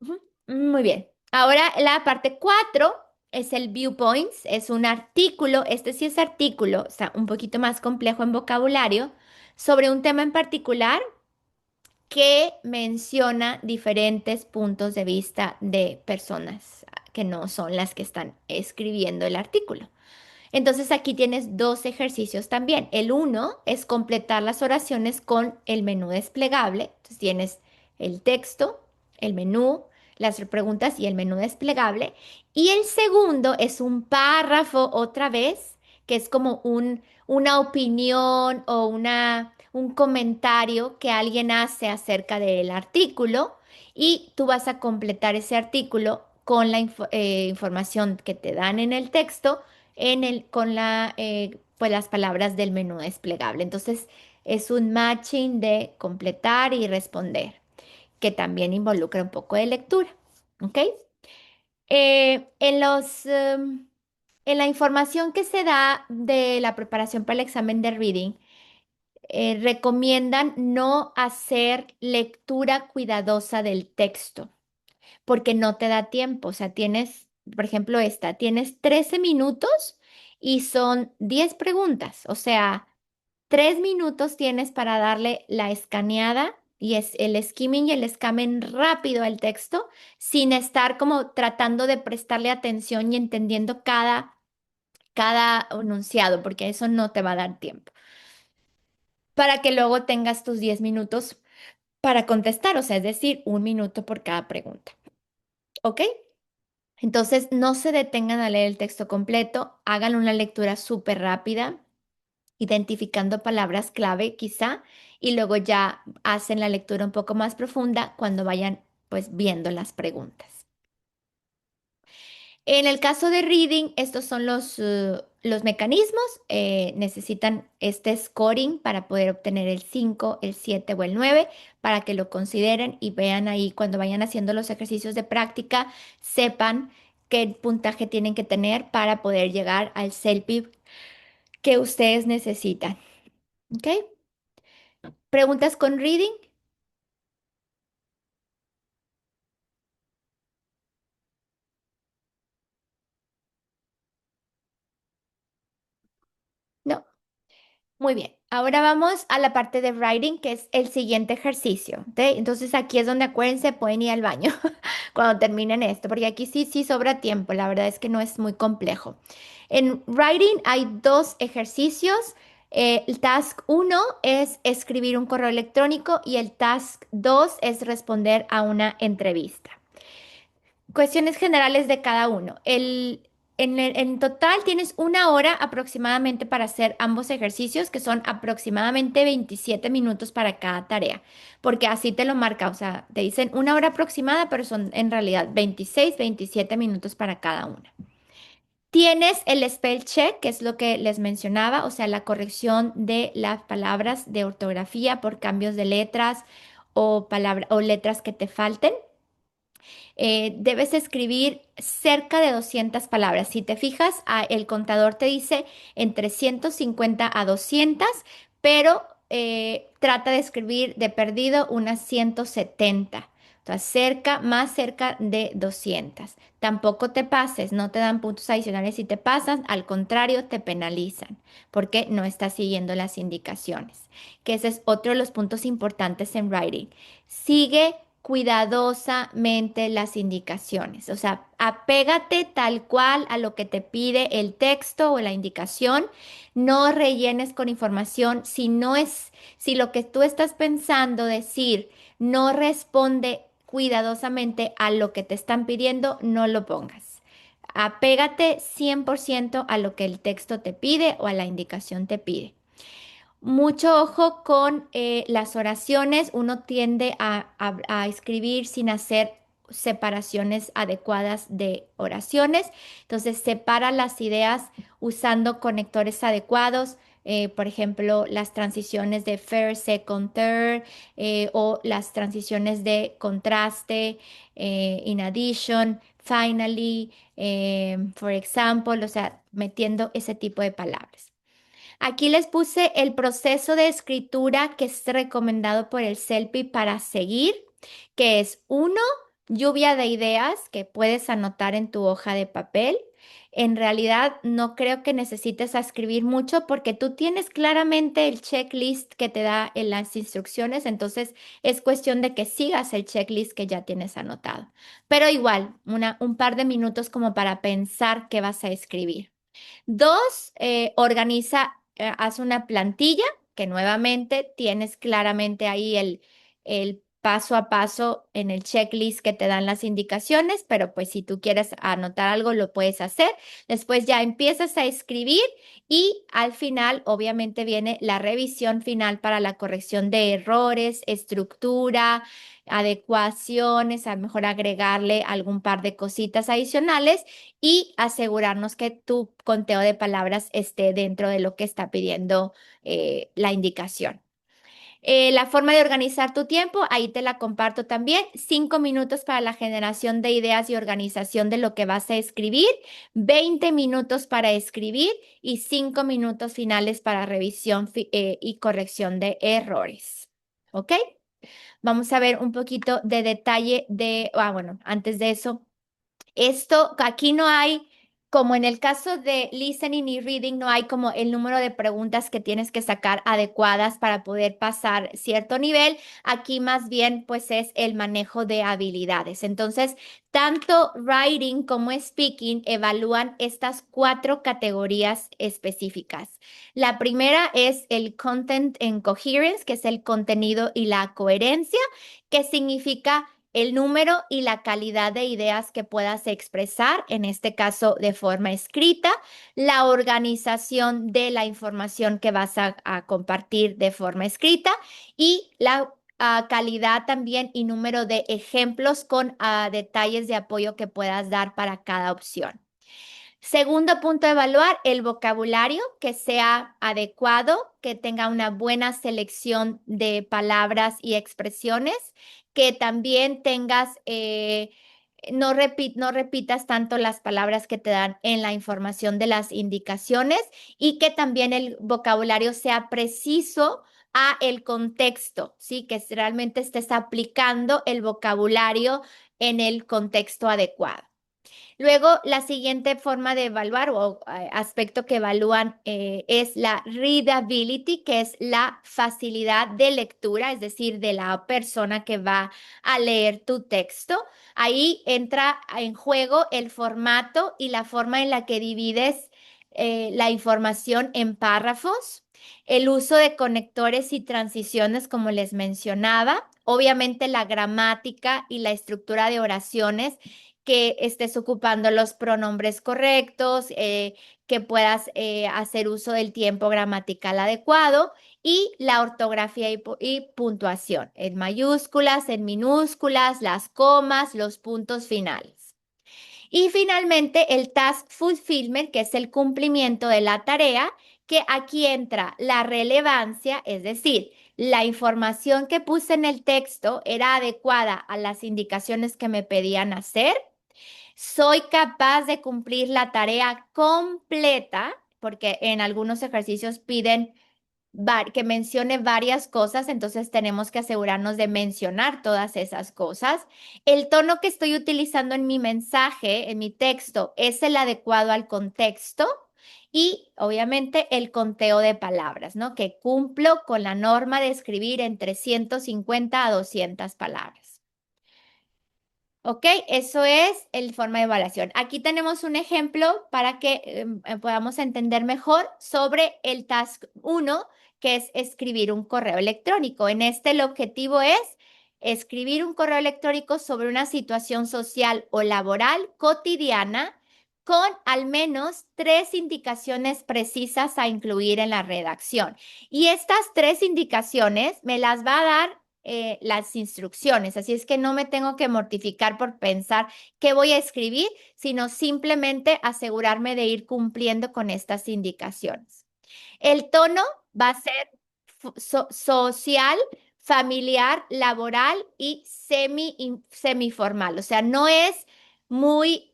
[SPEAKER 1] Ujú. Muy bien. Ahora la parte 4 es el viewpoints, es un artículo, este sí es artículo, está un poquito más complejo en vocabulario, sobre un tema en particular que menciona diferentes puntos de vista de personas que no son las que están escribiendo el artículo. Entonces aquí tienes 2 ejercicios también. El uno es completar las oraciones con el menú desplegable. Entonces tienes el texto, el menú, las preguntas y el menú desplegable. Y el segundo es un párrafo otra vez, que es como una opinión o un comentario que alguien hace acerca del artículo y tú vas a completar ese artículo con la información que te dan en el texto con las palabras del menú desplegable. Entonces, es un matching de completar y responder, que también involucra un poco de lectura. ¿Ok? En la información que se da de la preparación para el examen de reading, recomiendan no hacer lectura cuidadosa del texto porque no te da tiempo. O sea, tienes, por ejemplo, tienes 13 minutos y son 10 preguntas. O sea, 3 minutos tienes para darle la escaneada y es el skimming y el scamming rápido al texto sin estar como tratando de prestarle atención y entendiendo cada enunciado, porque eso no te va a dar tiempo. Para que luego tengas tus 10 minutos para contestar, o sea, es decir, 1 minuto por cada pregunta. ¿Ok? Entonces, no se detengan a leer el texto completo, hagan una lectura súper rápida, identificando palabras clave quizá, y luego ya hacen la lectura un poco más profunda cuando vayan pues viendo las preguntas. En el caso de reading, estos son los mecanismos. Necesitan este scoring para poder obtener el 5, el 7 o el 9 para que lo consideren y vean ahí cuando vayan haciendo los ejercicios de práctica, sepan qué puntaje tienen que tener para poder llegar al CELPIP que ustedes necesitan. ¿Ok? ¿Preguntas con reading? Muy bien, ahora vamos a la parte de writing, que es el siguiente ejercicio. ¿Ok? Entonces aquí es donde acuérdense, pueden ir al baño cuando terminen esto, porque aquí sí sobra tiempo, la verdad es que no es muy complejo. En writing hay dos ejercicios. El task uno es escribir un correo electrónico y el task 2 es responder a una entrevista. Cuestiones generales de cada uno. En total tienes una hora aproximadamente para hacer ambos ejercicios, que son aproximadamente 27 minutos para cada tarea, porque así te lo marca, o sea, te dicen una hora aproximada, pero son en realidad 26, 27 minutos para cada una. Tienes el spell check, que es lo que les mencionaba, o sea, la corrección de las palabras de ortografía por cambios de letras o letras que te falten. Debes escribir cerca de 200 palabras. Si te fijas, el contador te dice entre 150 a 200, pero trata de escribir de perdido unas 170. O sea, más cerca de 200. Tampoco te pases, no te dan puntos adicionales si te pasas, al contrario, te penalizan porque no estás siguiendo las indicaciones. Que ese es otro de los puntos importantes en writing. Sigue cuidadosamente las indicaciones, o sea, apégate tal cual a lo que te pide el texto o la indicación, no rellenes con información si lo que tú estás pensando decir no responde cuidadosamente a lo que te están pidiendo, no lo pongas. Apégate 100% a lo que el texto te pide o a la indicación te pide. Mucho ojo con las oraciones. Uno tiende a escribir sin hacer separaciones adecuadas de oraciones. Entonces, separa las ideas usando conectores adecuados. Por ejemplo, las transiciones de first, second, third, o las transiciones de contraste, in addition, finally, for example, o sea, metiendo ese tipo de palabras. Aquí les puse el proceso de escritura que es recomendado por el CELPI para seguir, que es uno, lluvia de ideas que puedes anotar en tu hoja de papel. En realidad no creo que necesites escribir mucho porque tú tienes claramente el checklist que te da en las instrucciones, entonces es cuestión de que sigas el checklist que ya tienes anotado. Pero igual, un par de minutos como para pensar qué vas a escribir. Dos, haz una plantilla que nuevamente tienes claramente ahí el paso a paso en el checklist que te dan las indicaciones, pero pues si tú quieres anotar algo lo puedes hacer. Después ya empiezas a escribir y al final obviamente viene la revisión final para la corrección de errores, estructura, adecuaciones, a lo mejor agregarle algún par de cositas adicionales y asegurarnos que tu conteo de palabras esté dentro de lo que está pidiendo la indicación. La forma de organizar tu tiempo, ahí te la comparto también. 5 minutos para la generación de ideas y organización de lo que vas a escribir, 20 minutos para escribir y 5 minutos finales para revisión y corrección de errores. ¿Ok? Vamos a ver un poquito de detalle bueno, antes de eso. Esto, aquí no hay, como en el caso de listening y reading, no hay como el número de preguntas que tienes que sacar adecuadas para poder pasar cierto nivel. Aquí más bien, pues es el manejo de habilidades. Entonces, tanto writing como speaking evalúan estas 4 categorías específicas. La primera es el content and coherence, que es el contenido y la coherencia, que significa el número y la calidad de ideas que puedas expresar, en este caso de forma escrita, la organización de la información que vas a compartir de forma escrita y la calidad también y número de ejemplos con detalles de apoyo que puedas dar para cada opción. Segundo punto a evaluar, el vocabulario que sea adecuado, que tenga una buena selección de palabras y expresiones, que también tengas, no repitas tanto las palabras que te dan en la información de las indicaciones y que también el vocabulario sea preciso a el contexto, ¿sí? Que realmente estés aplicando el vocabulario en el contexto adecuado. Luego, la siguiente forma de evaluar o aspecto que evalúan es la readability, que es la facilidad de lectura, es decir, de la persona que va a leer tu texto. Ahí entra en juego el formato y la forma en la que divides la información en párrafos, el uso de conectores y transiciones, como les mencionaba, obviamente la gramática y la estructura de oraciones, que estés ocupando los pronombres correctos, que puedas hacer uso del tiempo gramatical adecuado y la ortografía y puntuación en mayúsculas, en minúsculas, las comas, los puntos finales. Y finalmente el task fulfillment, que es el cumplimiento de la tarea, que aquí entra la relevancia, es decir, la información que puse en el texto era adecuada a las indicaciones que me pedían hacer. Soy capaz de cumplir la tarea completa, porque en algunos ejercicios piden que mencione varias cosas, entonces tenemos que asegurarnos de mencionar todas esas cosas. El tono que estoy utilizando en mi mensaje, en mi texto, es el adecuado al contexto. Y obviamente el conteo de palabras, ¿no? Que cumplo con la norma de escribir entre 150 a 200 palabras. ¿Ok? Eso es el forma de evaluación. Aquí tenemos un ejemplo para que podamos entender mejor sobre el task 1, que es escribir un correo electrónico. En este el objetivo es escribir un correo electrónico sobre una situación social o laboral cotidiana con al menos 3 indicaciones precisas a incluir en la redacción. Y estas 3 indicaciones me las va a dar las instrucciones, así es que no me tengo que mortificar por pensar qué voy a escribir, sino simplemente asegurarme de ir cumpliendo con estas indicaciones. El tono va a ser social, familiar, laboral y semiformal, o sea, no es muy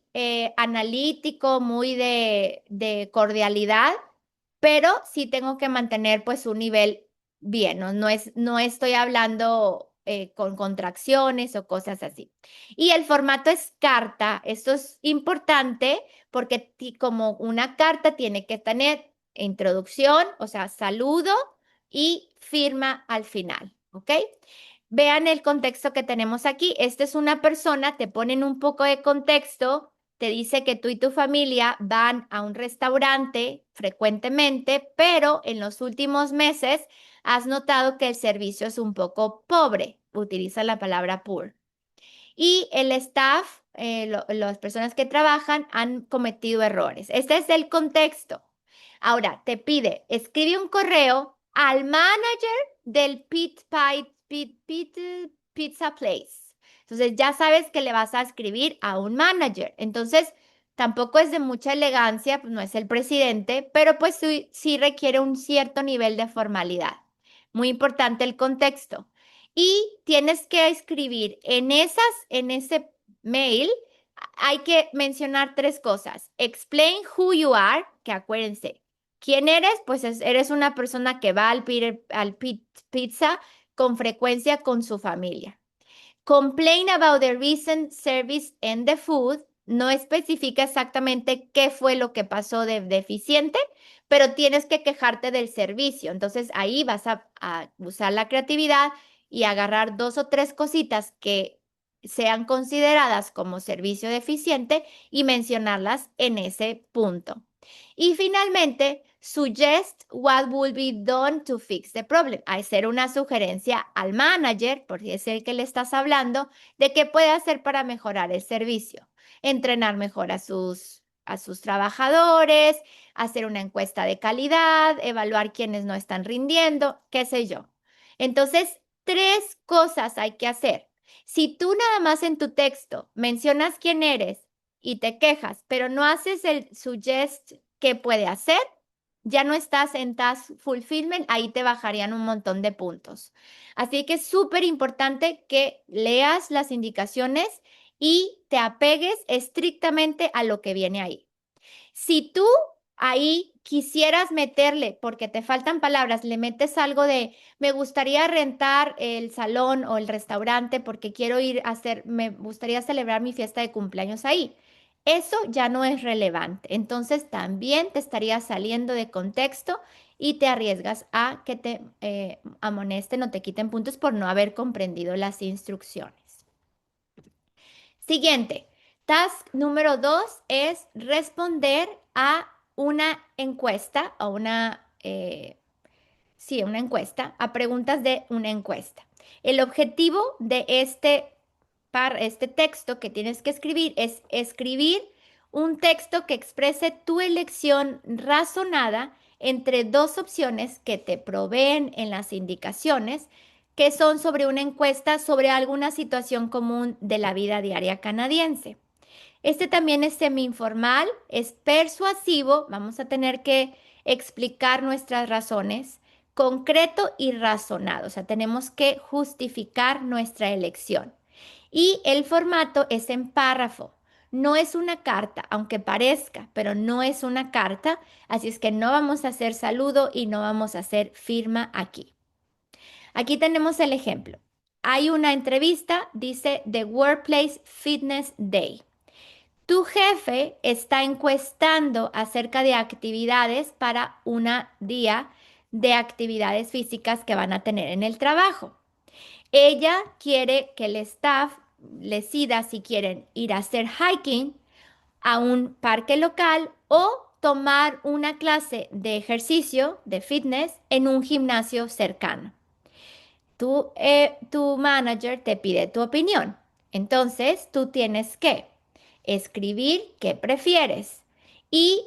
[SPEAKER 1] analítico, muy de cordialidad, pero sí tengo que mantener pues un nivel bien, no estoy hablando con contracciones o cosas así. Y el formato es carta. Esto es importante porque como una carta tiene que tener introducción, o sea, saludo y firma al final, ¿ok? Vean el contexto que tenemos aquí. Esta es una persona, te ponen un poco de contexto, te dice que tú y tu familia van a un restaurante frecuentemente, pero en los últimos meses has notado que el servicio es un poco pobre. Utiliza la palabra poor. Y el staff, las personas que trabajan, han cometido errores. Este es el contexto. Ahora, te pide, escribe un correo al manager del Pizza Place. Entonces, ya sabes que le vas a escribir a un manager. Entonces, tampoco es de mucha elegancia, pues no es el presidente, pero pues sí requiere un cierto nivel de formalidad. Muy importante el contexto. Y tienes que escribir en ese mail, hay que mencionar 3 cosas. Explain who you are, que acuérdense, ¿quién eres? Pues eres una persona que va al pizza con frecuencia con su familia. Complain about the recent service and the food. No especifica exactamente qué fue lo que pasó de deficiente, pero tienes que quejarte del servicio. Entonces ahí vas a usar la creatividad y agarrar 2 o 3 cositas que sean consideradas como servicio deficiente y mencionarlas en ese punto. Y finalmente, suggest what will be done to fix the problem. Hacer una sugerencia al manager, porque es el que le estás hablando, de qué puede hacer para mejorar el servicio. Entrenar mejor a sus trabajadores, hacer una encuesta de calidad, evaluar quiénes no están rindiendo, qué sé yo. Entonces, 3 cosas hay que hacer. Si tú nada más en tu texto mencionas quién eres y te quejas, pero no haces el suggest qué puede hacer, ya no estás en task fulfillment, ahí te bajarían un montón de puntos. Así que es súper importante que leas las indicaciones y te apegues estrictamente a lo que viene ahí. Si tú ahí quisieras meterle, porque te faltan palabras, le metes algo de, me gustaría rentar el salón o el restaurante porque quiero ir a hacer, me gustaría celebrar mi fiesta de cumpleaños ahí. eso ya no es relevante. Entonces también te estaría saliendo de contexto y te arriesgas a que te amonesten o te quiten puntos por no haber comprendido las instrucciones. Siguiente, task número 2 es responder a una encuesta o sí, una encuesta, a preguntas de una encuesta. El objetivo de este texto que tienes que escribir es escribir un texto que exprese tu elección razonada entre dos opciones que te proveen en las indicaciones, que son sobre una encuesta sobre alguna situación común de la vida diaria canadiense. Este también es semi-informal, es persuasivo, vamos a tener que explicar nuestras razones, concreto y razonado, o sea, tenemos que justificar nuestra elección. Y el formato es en párrafo, no es una carta, aunque parezca, pero no es una carta, así es que no vamos a hacer saludo y no vamos a hacer firma aquí. Aquí tenemos el ejemplo. Hay una entrevista, dice The Workplace Fitness Day. Tu jefe está encuestando acerca de actividades para un día de actividades físicas que van a tener en el trabajo. Ella quiere que el staff decida si quieren ir a hacer hiking a un parque local o tomar una clase de ejercicio, de fitness, en un gimnasio cercano. Tu manager te pide tu opinión. Entonces, tú tienes que escribir qué prefieres y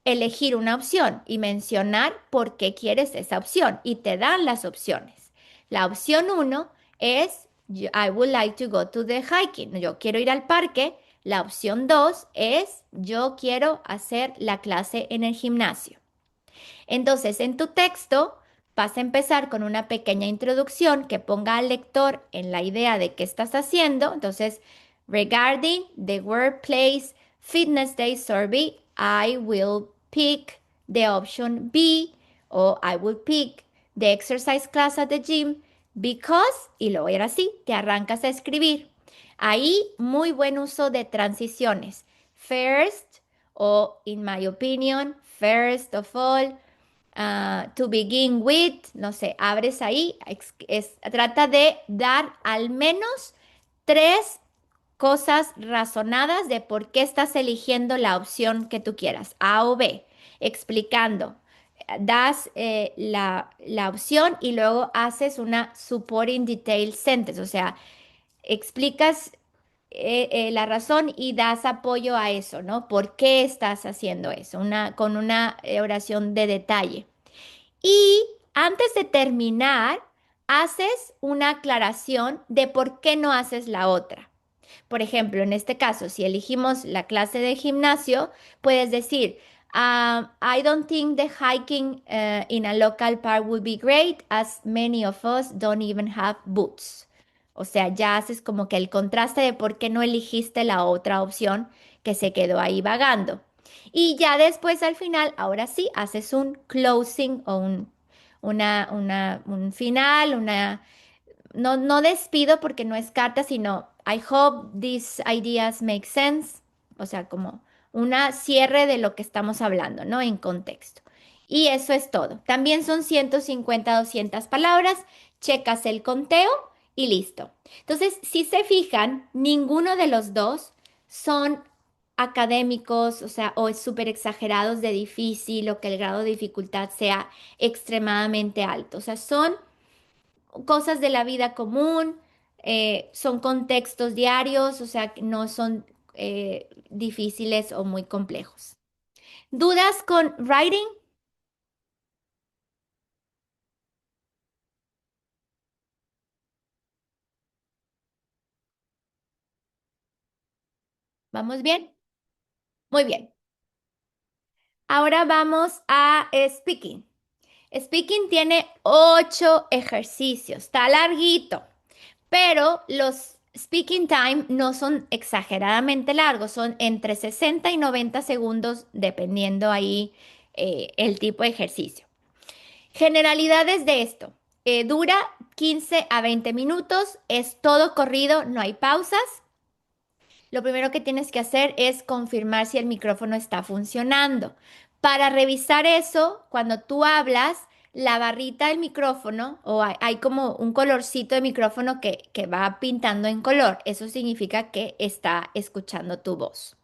[SPEAKER 1] elegir una opción y mencionar por qué quieres esa opción. Y te dan las opciones. La opción uno es I would like to go to the hiking. Yo quiero ir al parque. La opción 2 es yo quiero hacer la clase en el gimnasio. Entonces, en tu texto vas a empezar con una pequeña introducción que ponga al lector en la idea de qué estás haciendo. Entonces, regarding the Workplace Fitness Day survey, I will pick the option B o I will pick the exercise class at the gym because, y lo voy a ir así, te arrancas a escribir. Ahí, muy buen uso de transiciones. First, o in my opinion, first of all, to begin with, no sé, abres ahí, trata de dar al menos tres cosas razonadas de por qué estás eligiendo la opción que tú quieras, A o B, explicando. Das la opción y luego haces una supporting detail sentence, o sea, explicas la razón y das apoyo a eso, ¿no? ¿Por qué estás haciendo eso? Con una oración de detalle. Y antes de terminar, haces una aclaración de por qué no haces la otra. Por ejemplo, en este caso, si elegimos la clase de gimnasio, puedes decir, I don't think the hiking in a local park would be great as many of us don't even have boots. O sea, ya haces como que el contraste de por qué no elegiste la otra opción que se quedó ahí vagando. Y ya después al final, ahora sí, haces un closing o un final, no despido porque no es carta, sino I hope these ideas make sense. O sea, como una cierre de lo que estamos hablando, ¿no? En contexto. Y eso es todo. También son 150, 200 palabras. Checas el conteo y listo. Entonces, si se fijan, ninguno de los dos son académicos, o sea, o es súper exagerados de difícil o que el grado de dificultad sea extremadamente alto. O sea, son cosas de la vida común, son contextos diarios, o sea, que no son difíciles o muy complejos. ¿Dudas con writing? ¿Vamos bien? Muy bien. Ahora vamos a speaking. Speaking tiene 8 ejercicios, está larguito, pero los speaking time no son exageradamente largos, son entre 60 y 90 segundos, dependiendo ahí el tipo de ejercicio. Generalidades de esto. Dura 15 a 20 minutos, es todo corrido, no hay pausas. lo primero que tienes que hacer es confirmar si el micrófono está funcionando. Para revisar eso, cuando tú hablas, la barrita del micrófono, o hay como un colorcito de micrófono que va pintando en color. Eso significa que está escuchando tu voz.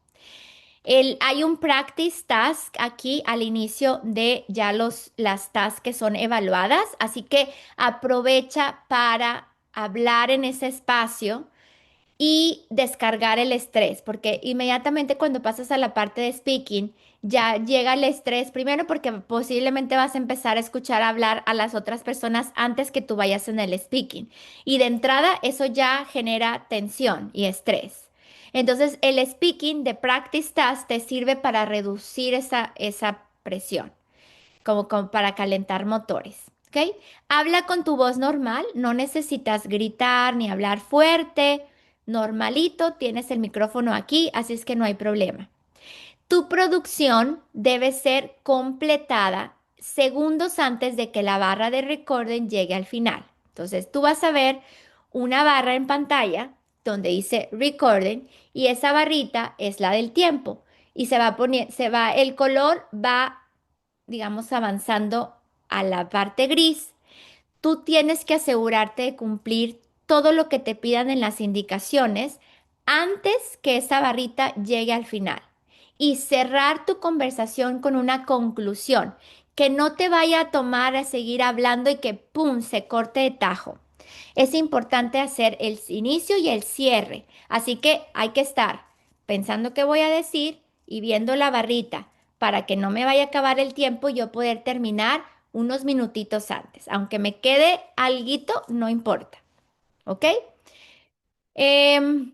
[SPEAKER 1] Hay un practice task aquí al inicio de ya las tasks que son evaluadas, así que aprovecha para hablar en ese espacio y descargar el estrés, porque inmediatamente cuando pasas a la parte de speaking, ya llega el estrés, primero porque posiblemente vas a empezar a escuchar hablar a las otras personas antes que tú vayas en el speaking. Y de entrada eso ya genera tensión y estrés. Entonces el speaking de practice task te sirve para reducir esa presión como para calentar motores. ¿Ok? Habla con tu voz normal, no necesitas gritar ni hablar fuerte, normalito, tienes el micrófono aquí, así es que no hay problema. Tu producción debe ser completada segundos antes de que la barra de recording llegue al final. Entonces tú vas a ver una barra en pantalla donde dice recording y esa barrita es la del tiempo y se va el color va digamos, avanzando a la parte gris, tú tienes que asegurarte de cumplir todo lo que te pidan en las indicaciones antes que esa barrita llegue al final y cerrar tu conversación con una conclusión, que no te vaya a tomar a seguir hablando y que ¡pum! Se corte de tajo. Es importante hacer el inicio y el cierre, así que hay que estar pensando qué voy a decir y viendo la barrita para que no me vaya a acabar el tiempo y yo poder terminar unos minutitos antes. Aunque me quede alguito, no importa. ¿Ok? Em,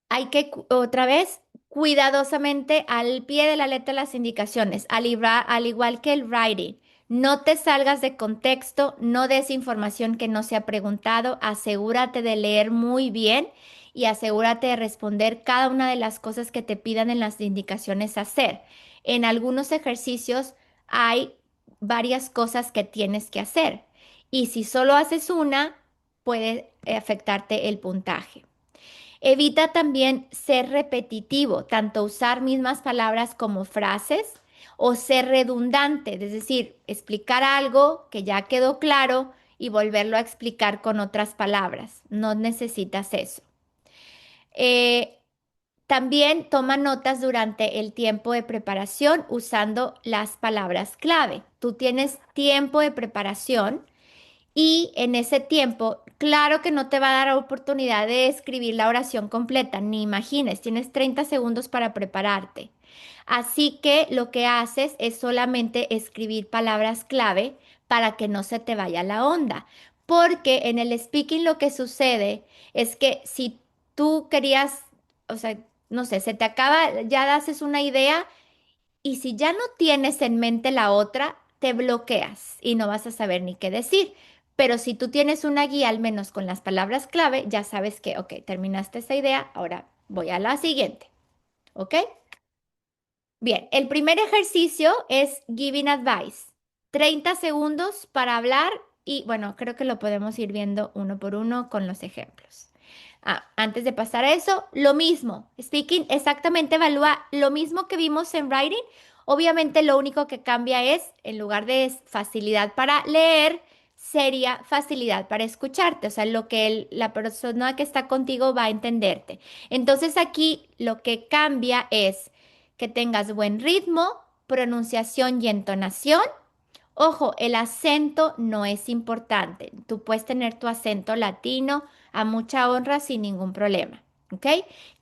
[SPEAKER 1] hay que otra vez cuidadosamente al pie de la letra las indicaciones, al igual que el writing. No te salgas de contexto, no des información que no se ha preguntado, asegúrate de leer muy bien y asegúrate de responder cada una de las cosas que te pidan en las indicaciones a hacer. En algunos ejercicios hay varias cosas que tienes que hacer y si solo haces una, puede afectarte el puntaje. Evita también ser repetitivo, tanto usar mismas palabras como frases o ser redundante, es decir, explicar algo que ya quedó claro y volverlo a explicar con otras palabras. No necesitas eso. Eh, También toma notas durante el tiempo de preparación usando las palabras clave. Tú tienes tiempo de preparación y en ese tiempo, claro que no te va a dar oportunidad de escribir la oración completa, ni imagines, tienes 30 segundos para prepararte. Así que lo que haces es solamente escribir palabras clave para que no se te vaya la onda. Porque en el speaking lo que sucede es que si tú querías, o sea, no sé, se te acaba, ya haces una idea y si ya no tienes en mente la otra, te bloqueas y no vas a saber ni qué decir. Pero si tú tienes una guía, al menos con las palabras clave, ya sabes que, ok, terminaste esa idea, ahora voy a la siguiente. ¿Ok? Bien, el primer ejercicio es giving advice. 30 segundos para hablar y bueno, creo que lo podemos ir viendo uno por uno con los ejemplos. Antes de pasar a eso, lo mismo. Speaking exactamente evalúa lo mismo que vimos en writing. Obviamente lo único que cambia es, en lugar de facilidad para leer, sería facilidad para escucharte. O sea, lo que la persona que está contigo va a entenderte. Entonces aquí lo que cambia es que tengas buen ritmo, pronunciación y entonación. Ojo, el acento no es importante. Tú puedes tener tu acento latino a mucha honra sin ningún problema. ¿Ok?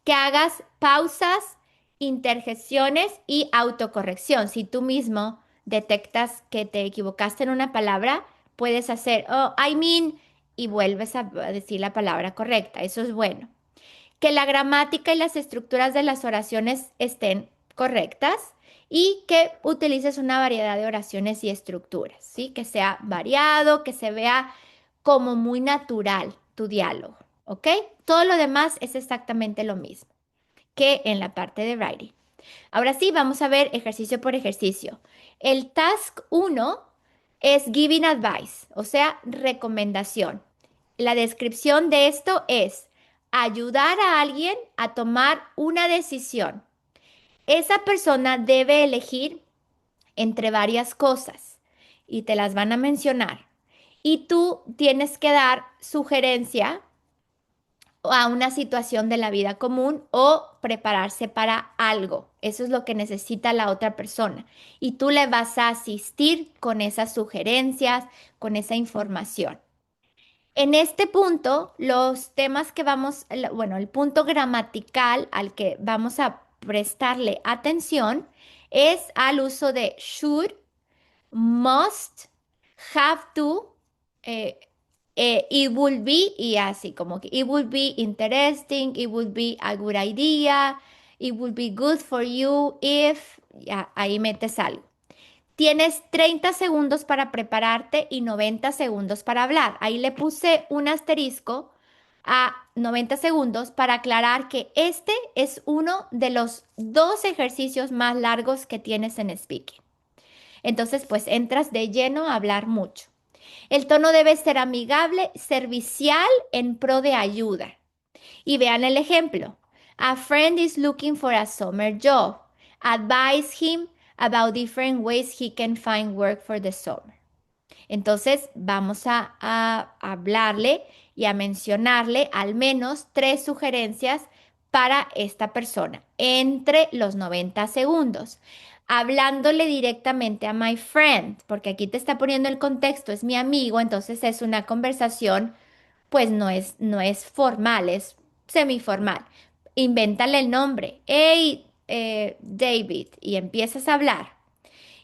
[SPEAKER 1] Que hagas pausas, interjecciones y autocorrección. Si tú mismo detectas que te equivocaste en una palabra, puedes hacer, oh, I mean, y vuelves a decir la palabra correcta. Eso es bueno. Que la gramática y las estructuras de las oraciones estén correctas y que utilices una variedad de oraciones y estructuras, ¿sí? Que sea variado, que se vea como muy natural tu diálogo, ¿ok? Todo lo demás es exactamente lo mismo que en la parte de writing. Ahora sí, vamos a ver ejercicio por ejercicio. El task uno es giving advice, o sea, recomendación. La descripción de esto es ayudar a alguien a tomar una decisión. Esa persona debe elegir entre varias cosas y te las van a mencionar. Y tú tienes que dar sugerencia a una situación de la vida común o prepararse para algo. Eso es lo que necesita la otra persona. Y tú le vas a asistir con esas sugerencias, con esa información. En este punto, los temas que vamos, bueno, el punto gramatical al que vamos a prestarle atención es al uso de should, must, have to, eh, it will be y así como que it will be interesting, it will be a good idea, it will be good for you if, ya, ahí metes algo. Tienes 30 segundos para prepararte y 90 segundos para hablar. Ahí le puse un asterisco a 90 segundos para aclarar que este es uno de los dos ejercicios más largos que tienes en speaking. Entonces, pues entras de lleno a hablar mucho. El tono debe ser amigable, servicial, en pro de ayuda. Y vean el ejemplo. A friend is looking for a summer job. Advise him about different ways he can find work for the summer. Entonces, vamos a hablarle y a mencionarle al menos tres sugerencias para esta persona entre los 90 segundos. Hablándole directamente a my friend, porque aquí te está poniendo el contexto, es mi amigo, entonces es una conversación, pues no es formal, es semiformal. Invéntale el nombre. Hey, David, y empiezas a hablar.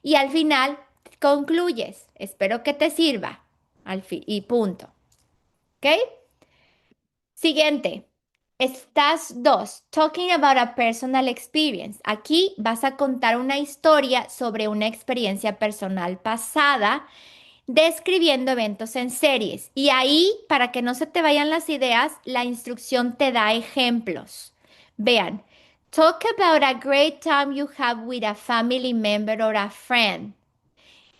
[SPEAKER 1] Y al final concluyes, espero que te sirva, y punto. ¿Ok? Siguiente. Estás dos, talking about a personal experience. Aquí vas a contar una historia sobre una experiencia personal pasada, describiendo eventos en series. Y ahí, para que no se te vayan las ideas, la instrucción te da ejemplos. Vean, talk about a great time you have with a family member or a friend.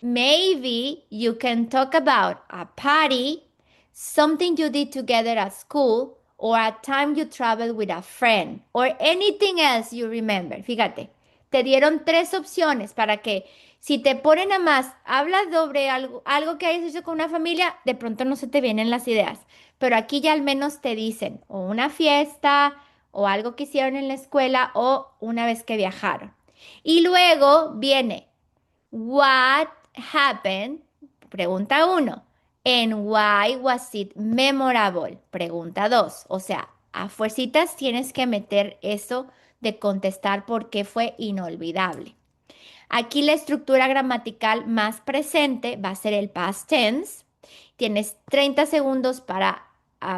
[SPEAKER 1] Maybe you can talk about a party, something you did together at school, or a time you traveled with a friend, or anything else you remember. Fíjate, te dieron tres opciones para que si te ponen a más, hablas sobre algo que hayas hecho con una familia, de pronto no se te vienen las ideas. Pero aquí ya al menos te dicen o una fiesta, o algo que hicieron en la escuela, o una vez que viajaron. Y luego viene What happened? Pregunta uno. And why was it memorable? Pregunta dos. O sea, a fuercitas tienes que meter eso de contestar por qué fue inolvidable. Aquí la estructura gramatical más presente va a ser el past tense. Tienes 30 segundos para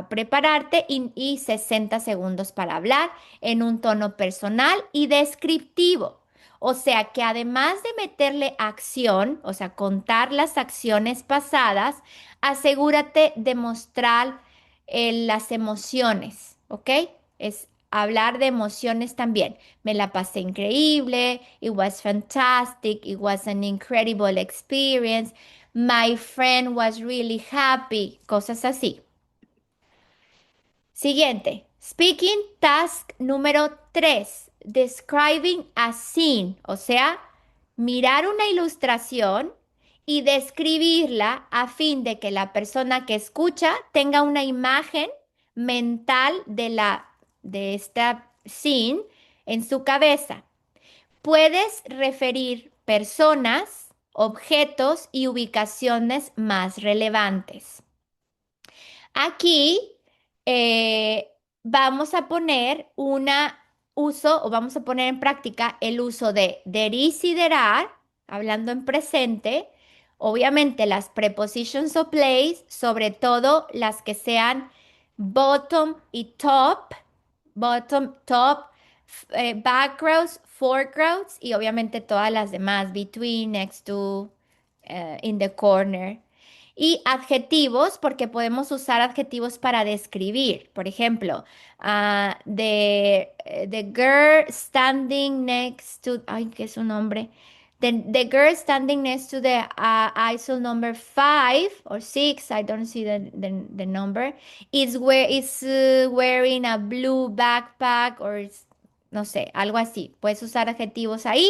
[SPEAKER 1] prepararte y 60 segundos para hablar en un tono personal y descriptivo. O sea que además de meterle acción, o sea, contar las acciones pasadas, asegúrate de mostrar las emociones, ¿ok? Es hablar de emociones también. Me la pasé increíble, it was fantastic, it was an incredible experience, my friend was really happy, cosas así. Siguiente, speaking task número 3, describing a scene, o sea, mirar una ilustración y describirla a fin de que la persona que escucha tenga una imagen mental de esta scene en su cabeza. Puedes referir personas, objetos y ubicaciones más relevantes. Aquí vamos a poner vamos a poner en práctica el uso de there is y there are, hablando en presente. Obviamente las prepositions o place, sobre todo las que sean bottom, top, backgrounds, foregrounds y obviamente todas las demás, between, next to, in the corner. Y adjetivos, porque podemos usar adjetivos para describir. Por ejemplo, the girl standing next to, ay, ¿qué es su nombre? The girl standing next to the aisle number 5 or 6, I don't see the number, is wearing a blue backpack no sé, algo así. Puedes usar adjetivos ahí.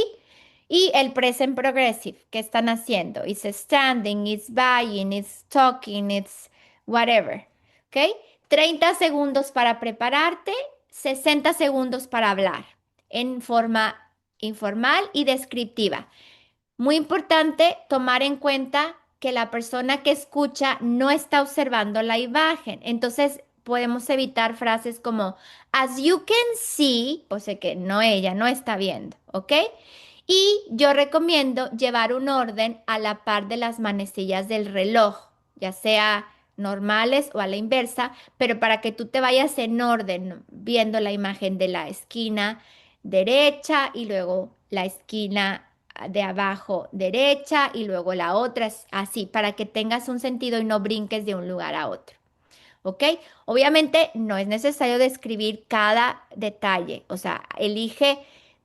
[SPEAKER 1] Y el present progressive, ¿qué están haciendo? It's standing, it's buying, it's talking, it's whatever. ¿Ok? 30 segundos para prepararte, 60 segundos para hablar en forma informal y descriptiva. Muy importante tomar en cuenta que la persona que escucha no está observando la imagen. Entonces, podemos evitar frases como as you can see, o sea que no, ella no está viendo, ¿ok? Y yo recomiendo llevar un orden a la par de las manecillas del reloj, ya sea normales o a la inversa, pero para que tú te vayas en orden, viendo la imagen de la esquina derecha y luego la esquina de abajo derecha y luego la otra, así, para que tengas un sentido y no brinques de un lugar a otro. ¿Ok? Obviamente no es necesario describir cada detalle, o sea, elige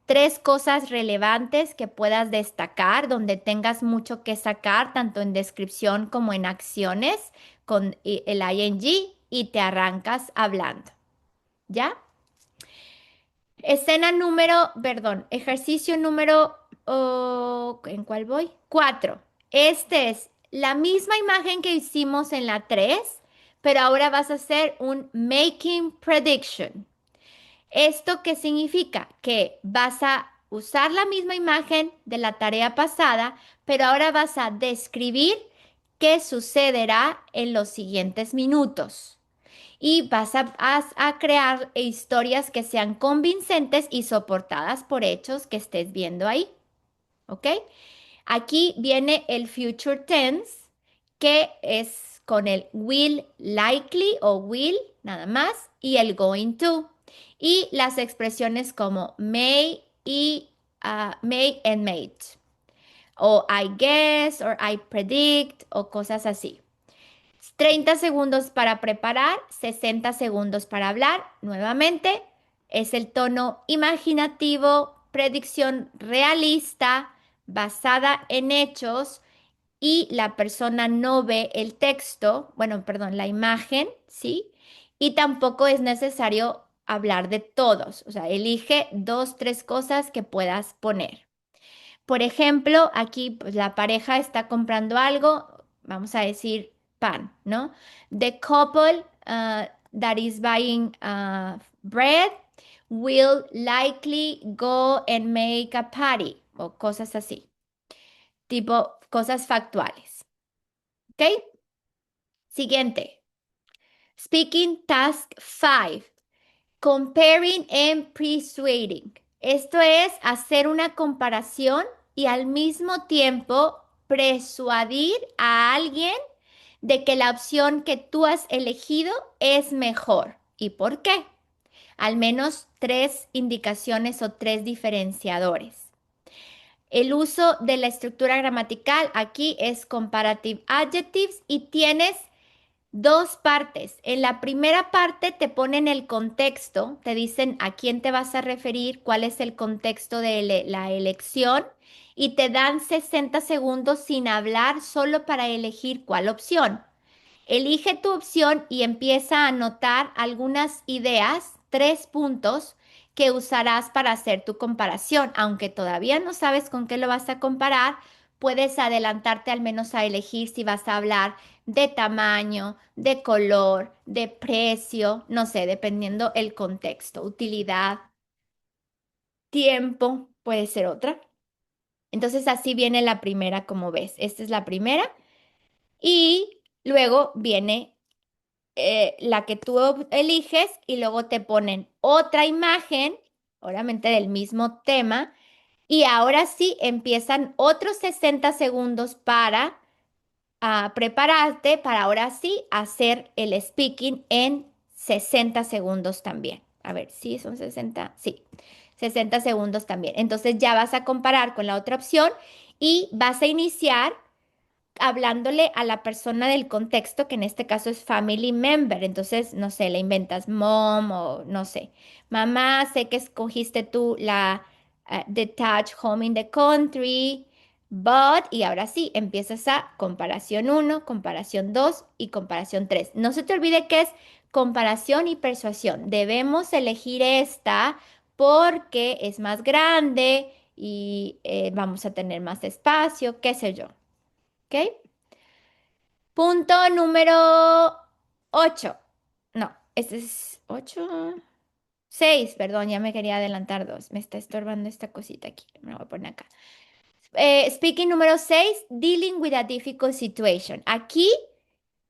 [SPEAKER 1] tres cosas relevantes que puedas destacar, donde tengas mucho que sacar, tanto en descripción como en acciones, con el ing y te arrancas hablando. ¿Ya? Ejercicio número, ¿en cuál voy? 4. Este es la misma imagen que hicimos en la 3, pero ahora vas a hacer un making prediction. ¿Esto qué significa? Que vas a usar la misma imagen de la tarea pasada, pero ahora vas a describir qué sucederá en los siguientes minutos y vas a crear historias que sean convincentes y soportadas por hechos que estés viendo ahí. ¿Ok? Aquí viene el future tense, que es con el will likely o will nada más y el going to. Y las expresiones como may and made. O I guess, or I predict, o cosas así. 30 segundos para preparar, 60 segundos para hablar. Nuevamente, es el tono imaginativo, predicción realista, basada en hechos y la persona no ve el texto, bueno, perdón, la imagen, ¿sí? Y tampoco es necesario hablar de todos, o sea, elige dos, tres cosas que puedas poner. Por ejemplo, aquí pues, la pareja está comprando algo, vamos a decir pan, ¿no? The couple that is buying bread will likely go and make a party o cosas así, tipo cosas factuales. ¿Ok? Siguiente. Speaking Task 5. Comparing and persuading. Esto es hacer una comparación y al mismo tiempo persuadir a alguien de que la opción que tú has elegido es mejor. ¿Y por qué? Al menos tres indicaciones o tres diferenciadores. El uso de la estructura gramatical aquí es comparative adjectives y tienes dos partes. En la primera parte te ponen el contexto, te dicen a quién te vas a referir, cuál es el contexto de la elección y te dan 60 segundos sin hablar solo para elegir cuál opción. Elige tu opción y empieza a anotar algunas ideas, 3 puntos que usarás para hacer tu comparación. Aunque todavía no sabes con qué lo vas a comparar, puedes adelantarte al menos a elegir si vas a hablar de tamaño, de color, de precio, no sé, dependiendo el contexto, utilidad, tiempo, puede ser otra. Entonces así viene la primera, como ves. Esta es la primera. Y luego viene la que tú eliges y luego te ponen otra imagen, obviamente del mismo tema, y ahora sí empiezan otros 60 segundos para prepararte para ahora sí hacer el speaking en 60 segundos también. A ver, ¿sí son 60? Sí, 60 segundos también. Entonces ya vas a comparar con la otra opción y vas a iniciar hablándole a la persona del contexto, que en este caso es family member. Entonces, no sé, le inventas mom o no sé. Mamá, sé que escogiste tú la detached home in the country. But, y ahora sí, empiezas a comparación uno, comparación 2 y comparación 3. No se te olvide que es comparación y persuasión. Debemos elegir esta porque es más grande y vamos a tener más espacio, qué sé yo. ¿Ok? Punto número 8. No, este es 8. 6, perdón, ya me quería adelantar 2. Me está estorbando esta cosita aquí. Me la voy a poner acá. Speaking número 6, dealing with a difficult situation. Aquí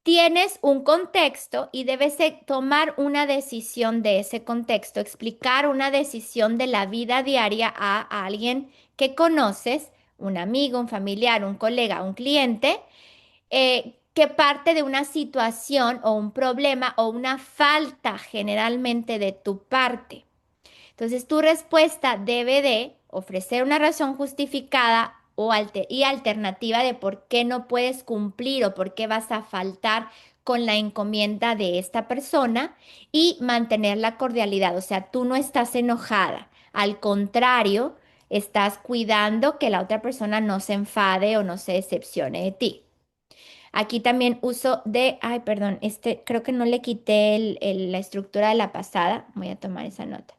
[SPEAKER 1] tienes un contexto y debes tomar una decisión de ese contexto, explicar una decisión de la vida diaria a alguien que conoces, un amigo, un familiar, un colega, un cliente, que parte de una situación o un problema o una falta generalmente de tu parte. Entonces, tu respuesta debe de ofrecer una razón justificada y alternativa de por qué no puedes cumplir o por qué vas a faltar con la encomienda de esta persona y mantener la cordialidad. O sea, tú no estás enojada. Al contrario, estás cuidando que la otra persona no se enfade o no se decepcione de ti. Aquí también uso de, ay, perdón, creo que no le quité la estructura de la pasada. Voy a tomar esa nota.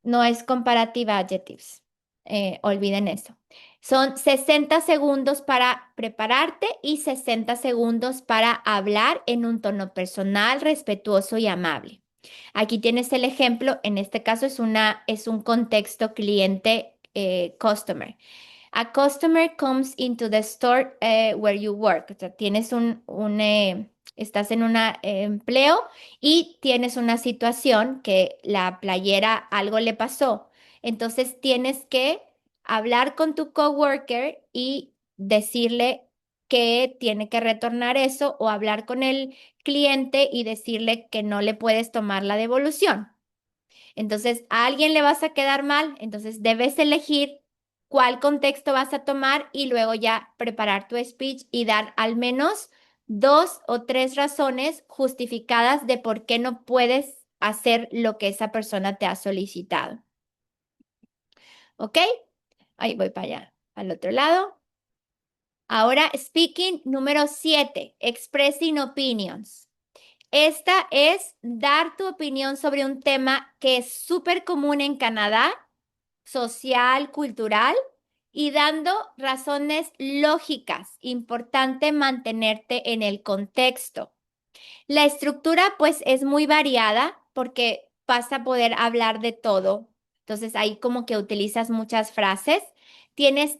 [SPEAKER 1] No es comparativa adjectives. Olviden eso. Son 60 segundos para prepararte y 60 segundos para hablar en un tono personal, respetuoso y amable. Aquí tienes el ejemplo. En este caso es un contexto cliente customer. A customer comes into the store where you work. O sea, estás en un empleo y tienes una situación que la playera algo le pasó. Entonces tienes que hablar con tu coworker y decirle que tiene que retornar eso o hablar con el cliente y decirle que no le puedes tomar la devolución. Entonces, a alguien le vas a quedar mal, entonces debes elegir cuál contexto vas a tomar y luego ya preparar tu speech y dar al menos 2 o 3 razones justificadas de por qué no puedes hacer lo que esa persona te ha solicitado. ¿Ok? Ahí voy para allá, al otro lado. Ahora, speaking número 7, expressing opinions. Esta es dar tu opinión sobre un tema que es súper común en Canadá, social, cultural, y dando razones lógicas. Importante mantenerte en el contexto. La estructura pues es muy variada porque vas a poder hablar de todo. Entonces ahí como que utilizas muchas frases. Tienes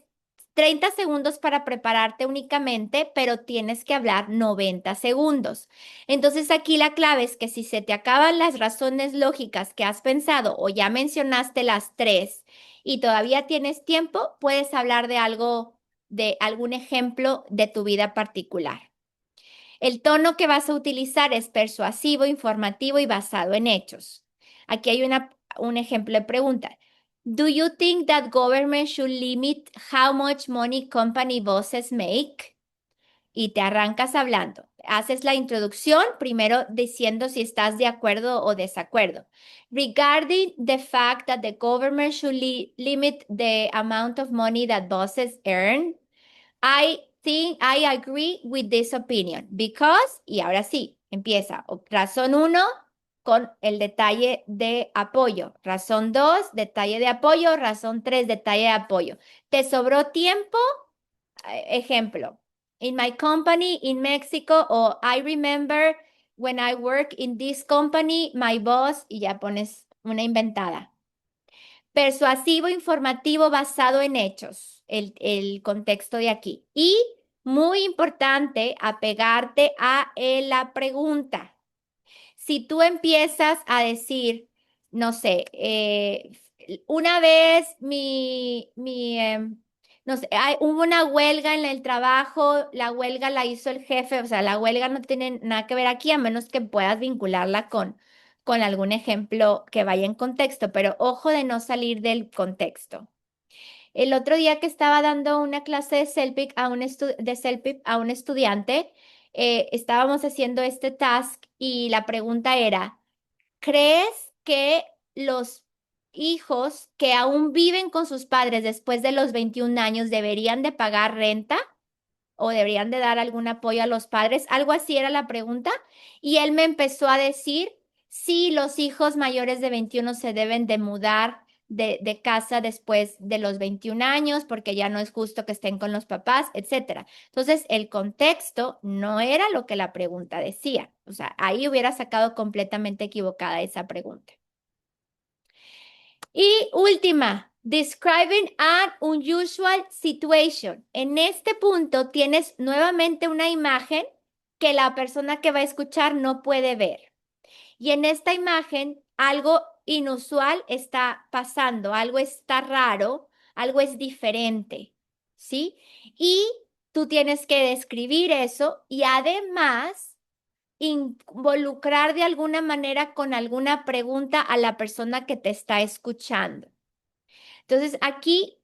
[SPEAKER 1] 30 segundos para prepararte únicamente, pero tienes que hablar 90 segundos. Entonces aquí la clave es que si se te acaban las razones lógicas que has pensado o ya mencionaste las 3 y todavía tienes tiempo, puedes hablar de algo, de algún ejemplo de tu vida particular. El tono que vas a utilizar es persuasivo, informativo y basado en hechos. Aquí hay un ejemplo de pregunta. Do you think that government should limit how much money company bosses make? Y te arrancas hablando. Haces la introducción, primero diciendo si estás de acuerdo o desacuerdo. Regarding the fact that the government should limit the amount of money that bosses earn, I think I agree with this opinion because, y ahora sí, empieza. Razón uno con el detalle de apoyo. Razón 2, detalle de apoyo. Razón 3, detalle de apoyo. ¿Te sobró tiempo? Ejemplo. In my company in Mexico, o I remember when I work in this company, my boss, y ya pones una inventada. Persuasivo, informativo, basado en hechos, el contexto de aquí. Y muy importante, apegarte a la pregunta. Si tú empiezas a decir, no sé, una vez no sé, hubo una huelga en el trabajo, la huelga la hizo el jefe, o sea, la huelga no tiene nada que ver aquí, a menos que puedas vincularla con algún ejemplo que vaya en contexto, pero ojo de no salir del contexto. El otro día que estaba dando una clase de CELPIP a un estudiante, estábamos haciendo este task y la pregunta era, ¿crees que los hijos que aún viven con sus padres después de los 21 años deberían de pagar renta o deberían de dar algún apoyo a los padres? Algo así era la pregunta. Y él me empezó a decir, sí, los hijos mayores de 21 se deben de mudar de casa después de los 21 años porque ya no es justo que estén con los papás, etcétera. Entonces, el contexto no era lo que la pregunta decía. O sea, ahí hubiera sacado completamente equivocada esa pregunta. Y última, describing an unusual situation. En este punto tienes nuevamente una imagen que la persona que va a escuchar no puede ver. Y en esta imagen algo inusual está pasando, algo está raro, algo es diferente, ¿sí? Y tú tienes que describir eso y además involucrar de alguna manera con alguna pregunta a la persona que te está escuchando. Entonces, aquí,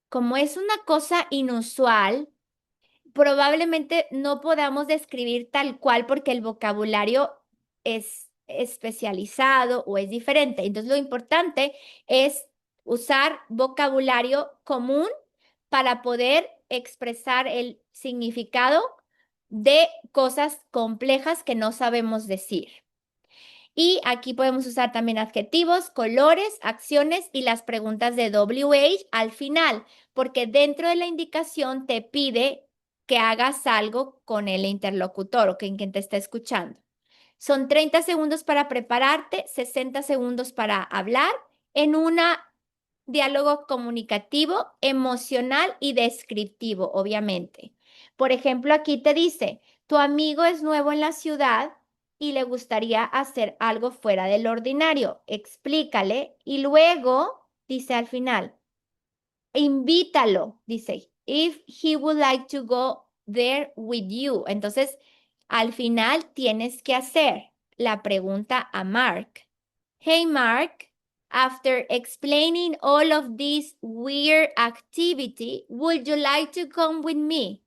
[SPEAKER 1] como es una cosa inusual, probablemente no podamos describir tal cual porque el vocabulario es especializado o es diferente. Entonces, lo importante es usar vocabulario común para poder expresar el significado de cosas complejas que no sabemos decir. Y aquí podemos usar también adjetivos, colores, acciones y las preguntas de WH al final, porque dentro de la indicación te pide que hagas algo con el interlocutor o con quien te está escuchando. Son 30 segundos para prepararte, 60 segundos para hablar en un diálogo comunicativo, emocional y descriptivo, obviamente. Por ejemplo, aquí te dice, tu amigo es nuevo en la ciudad y le gustaría hacer algo fuera del ordinario. Explícale y luego dice al final, invítalo, dice, if he would like to go there with you. Entonces, al final tienes que hacer la pregunta a Mark. Hey, Mark, after explaining all of this weird activity, would you like to come with me?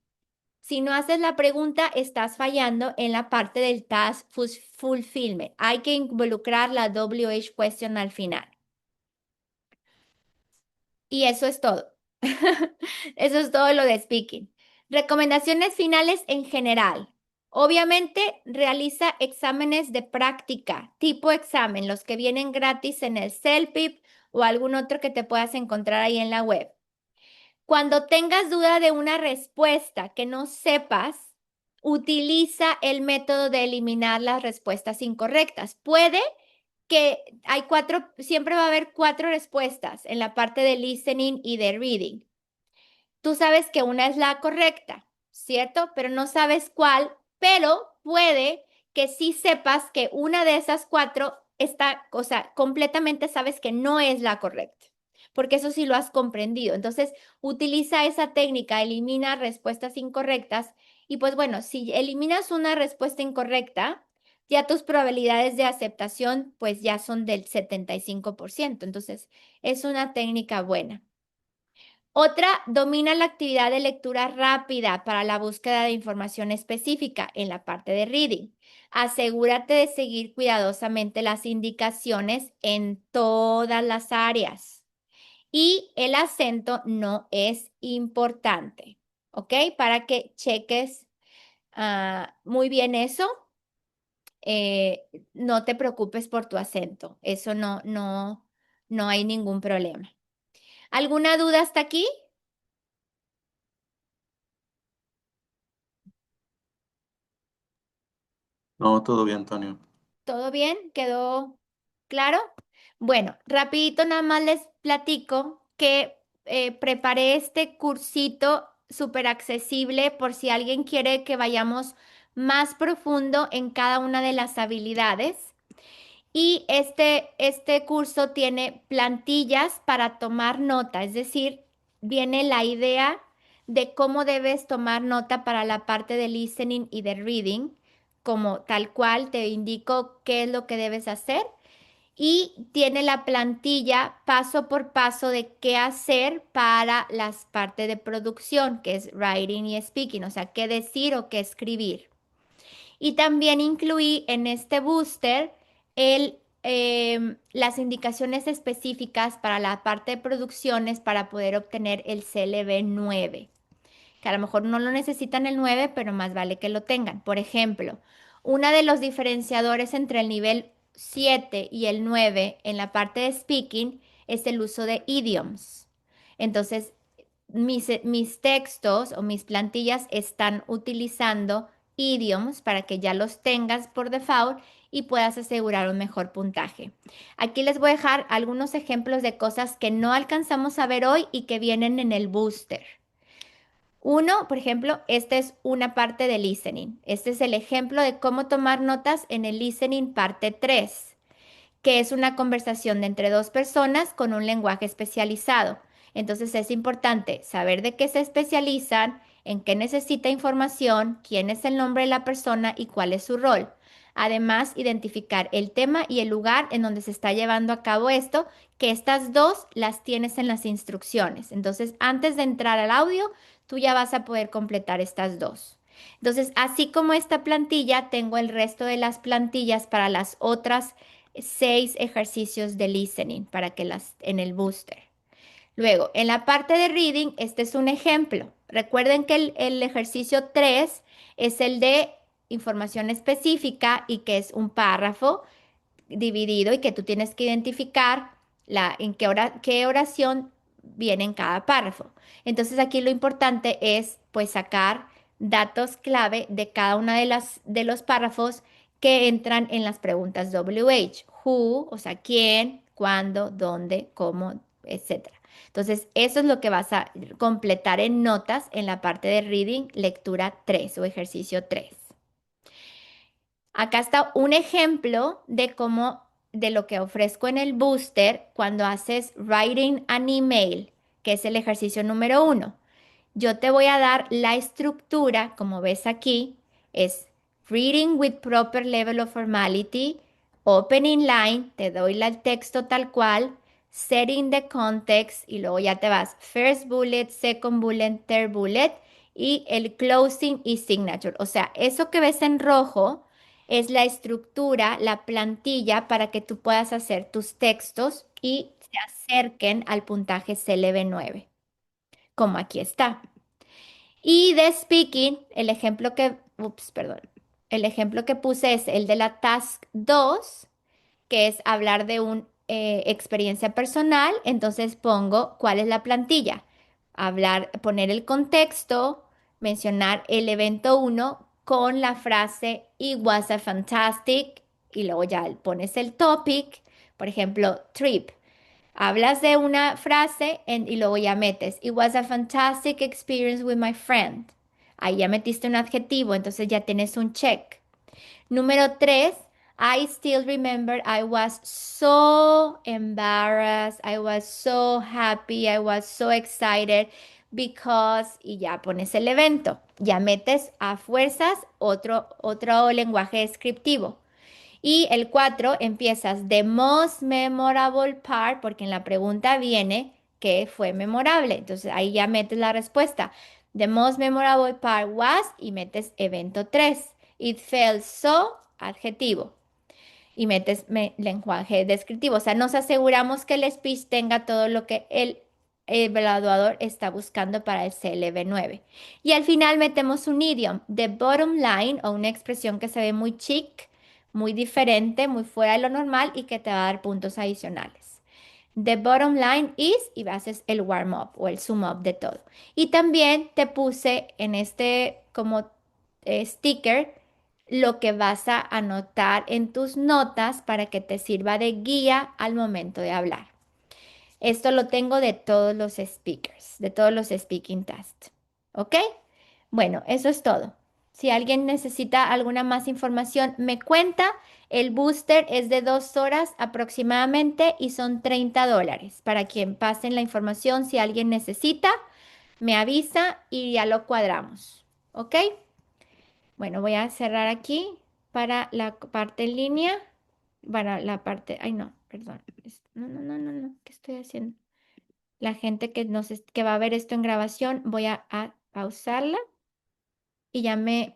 [SPEAKER 1] Si no haces la pregunta, estás fallando en la parte del task fulfillment. Hay que involucrar la WH question al final. Y eso es todo. Eso es todo lo de speaking. Recomendaciones finales en general. Obviamente, realiza exámenes de práctica, tipo examen, los que vienen gratis en el CELPIP o algún otro que te puedas encontrar ahí en la web. Cuando tengas duda de una respuesta que no sepas, utiliza el método de eliminar las respuestas incorrectas. Puede que hay siempre va a haber 4 respuestas en la parte de listening y de reading. Tú sabes que una es la correcta, ¿cierto? Pero no sabes cuál, pero puede que sí sepas que una de esas 4 está, o sea, completamente sabes que no es la correcta, porque eso sí lo has comprendido. Entonces, utiliza esa técnica, elimina respuestas incorrectas y pues bueno, si eliminas una respuesta incorrecta, ya tus probabilidades de aceptación pues ya son del 75%. Entonces, es una técnica buena. Otra, domina la actividad de lectura rápida para la búsqueda de información específica en la parte de reading. Asegúrate de seguir cuidadosamente las indicaciones en todas las áreas. Y el acento no es importante, ¿ok? Para que cheques muy bien eso, no te preocupes por tu acento. Eso no hay ningún problema. ¿Alguna duda hasta aquí?
[SPEAKER 4] No, todo bien, Antonio.
[SPEAKER 1] ¿Todo bien? ¿Quedó claro? Bueno, rapidito nada más les platico que preparé este cursito súper accesible por si alguien quiere que vayamos más profundo en cada una de las habilidades. Y este curso tiene plantillas para tomar nota, es decir, viene la idea de cómo debes tomar nota para la parte de listening y de reading, como tal cual te indico qué es lo que debes hacer. Y tiene la plantilla paso por paso de qué hacer para las partes de producción, que es writing y speaking, o sea, qué decir o qué escribir. Y también incluí en este booster el las indicaciones específicas para la parte de producciones para poder obtener el CLB 9, que a lo mejor no lo necesitan el 9, pero más vale que lo tengan. Por ejemplo, uno de los diferenciadores entre el nivel 7 y el 9 en la parte de speaking es el uso de idioms. Entonces, mis textos o mis plantillas están utilizando idioms para que ya los tengas por default y puedas asegurar un mejor puntaje. Aquí les voy a dejar algunos ejemplos de cosas que no alcanzamos a ver hoy y que vienen en el booster. Uno, por ejemplo, esta es una parte de listening. Este es el ejemplo de cómo tomar notas en el listening parte 3, que es una conversación de entre dos personas con un lenguaje especializado. Entonces es importante saber de qué se especializan, en qué necesita información, quién es el nombre de la persona y cuál es su rol. Además, identificar el tema y el lugar en donde se está llevando a cabo esto, que estas dos las tienes en las instrucciones. Entonces, antes de entrar al audio, tú ya vas a poder completar estas dos. Entonces, así como esta plantilla, tengo el resto de las plantillas para las otras 6 ejercicios de listening para que las en el booster. Luego, en la parte de reading, este es un ejemplo. Recuerden que el ejercicio 3 es el de información específica y que es un párrafo dividido y que tú tienes que identificar en qué oración viene en cada párrafo. Entonces aquí lo importante es pues sacar datos clave de cada una de los párrafos que entran en las preguntas WH. Who, o sea, quién, cuándo, dónde, cómo, etcétera. Entonces, eso es lo que vas a completar en notas en la parte de reading, lectura 3 o ejercicio 3. Acá está un ejemplo de lo que ofrezco en el booster cuando haces writing an email, que es el ejercicio número 1. Yo te voy a dar la estructura, como ves aquí, es reading with proper level of formality, opening line, te doy el texto tal cual, setting the context y luego ya te vas first bullet, second bullet, third bullet y el closing y signature. O sea, eso que ves en rojo es la estructura, la plantilla para que tú puedas hacer tus textos y se acerquen al puntaje CLB9, como aquí está. Y de speaking, el ejemplo que puse es el de la task 2, que es hablar de una experiencia personal. Entonces pongo cuál es la plantilla. Poner el contexto, mencionar el evento 1 con la frase It was a fantastic y luego ya pones el topic, por ejemplo, trip. Hablas de una frase y luego ya metes, It was a fantastic experience with my friend. Ahí ya metiste un adjetivo, entonces ya tienes un check. Número 3, I still remember I was so embarrassed, I was so happy, I was so excited because, y ya pones el evento. Ya metes a fuerzas otro lenguaje descriptivo. Y el 4 empiezas the most memorable part, porque en la pregunta viene que fue memorable. Entonces ahí ya metes la respuesta. The most memorable part was y metes evento 3. It felt so, adjetivo. Y metes lenguaje descriptivo. O sea, nos aseguramos que el speech tenga todo lo que el evaluador está buscando para el CLB9. Y al final metemos un idiom, the bottom line, o una expresión que se ve muy chic, muy diferente, muy fuera de lo normal y que te va a dar puntos adicionales. The bottom line is, y haces el warm up o el sum up de todo. Y también te puse en este como sticker lo que vas a anotar en tus notas para que te sirva de guía al momento de hablar. Esto lo tengo de todos los speakers, de todos los speaking tests. ¿Ok? Bueno, eso es todo. Si alguien necesita alguna más información, me cuenta. El booster es de 2 horas aproximadamente y son $30. Para quien pasen la información, si alguien necesita, me avisa y ya lo cuadramos. ¿Ok? Bueno, voy a cerrar aquí para la parte en línea. Para la parte, ay no, perdón. No, no, no, no, no. ¿Qué estoy haciendo? La gente que va a ver esto en grabación, voy a pausarla y ya me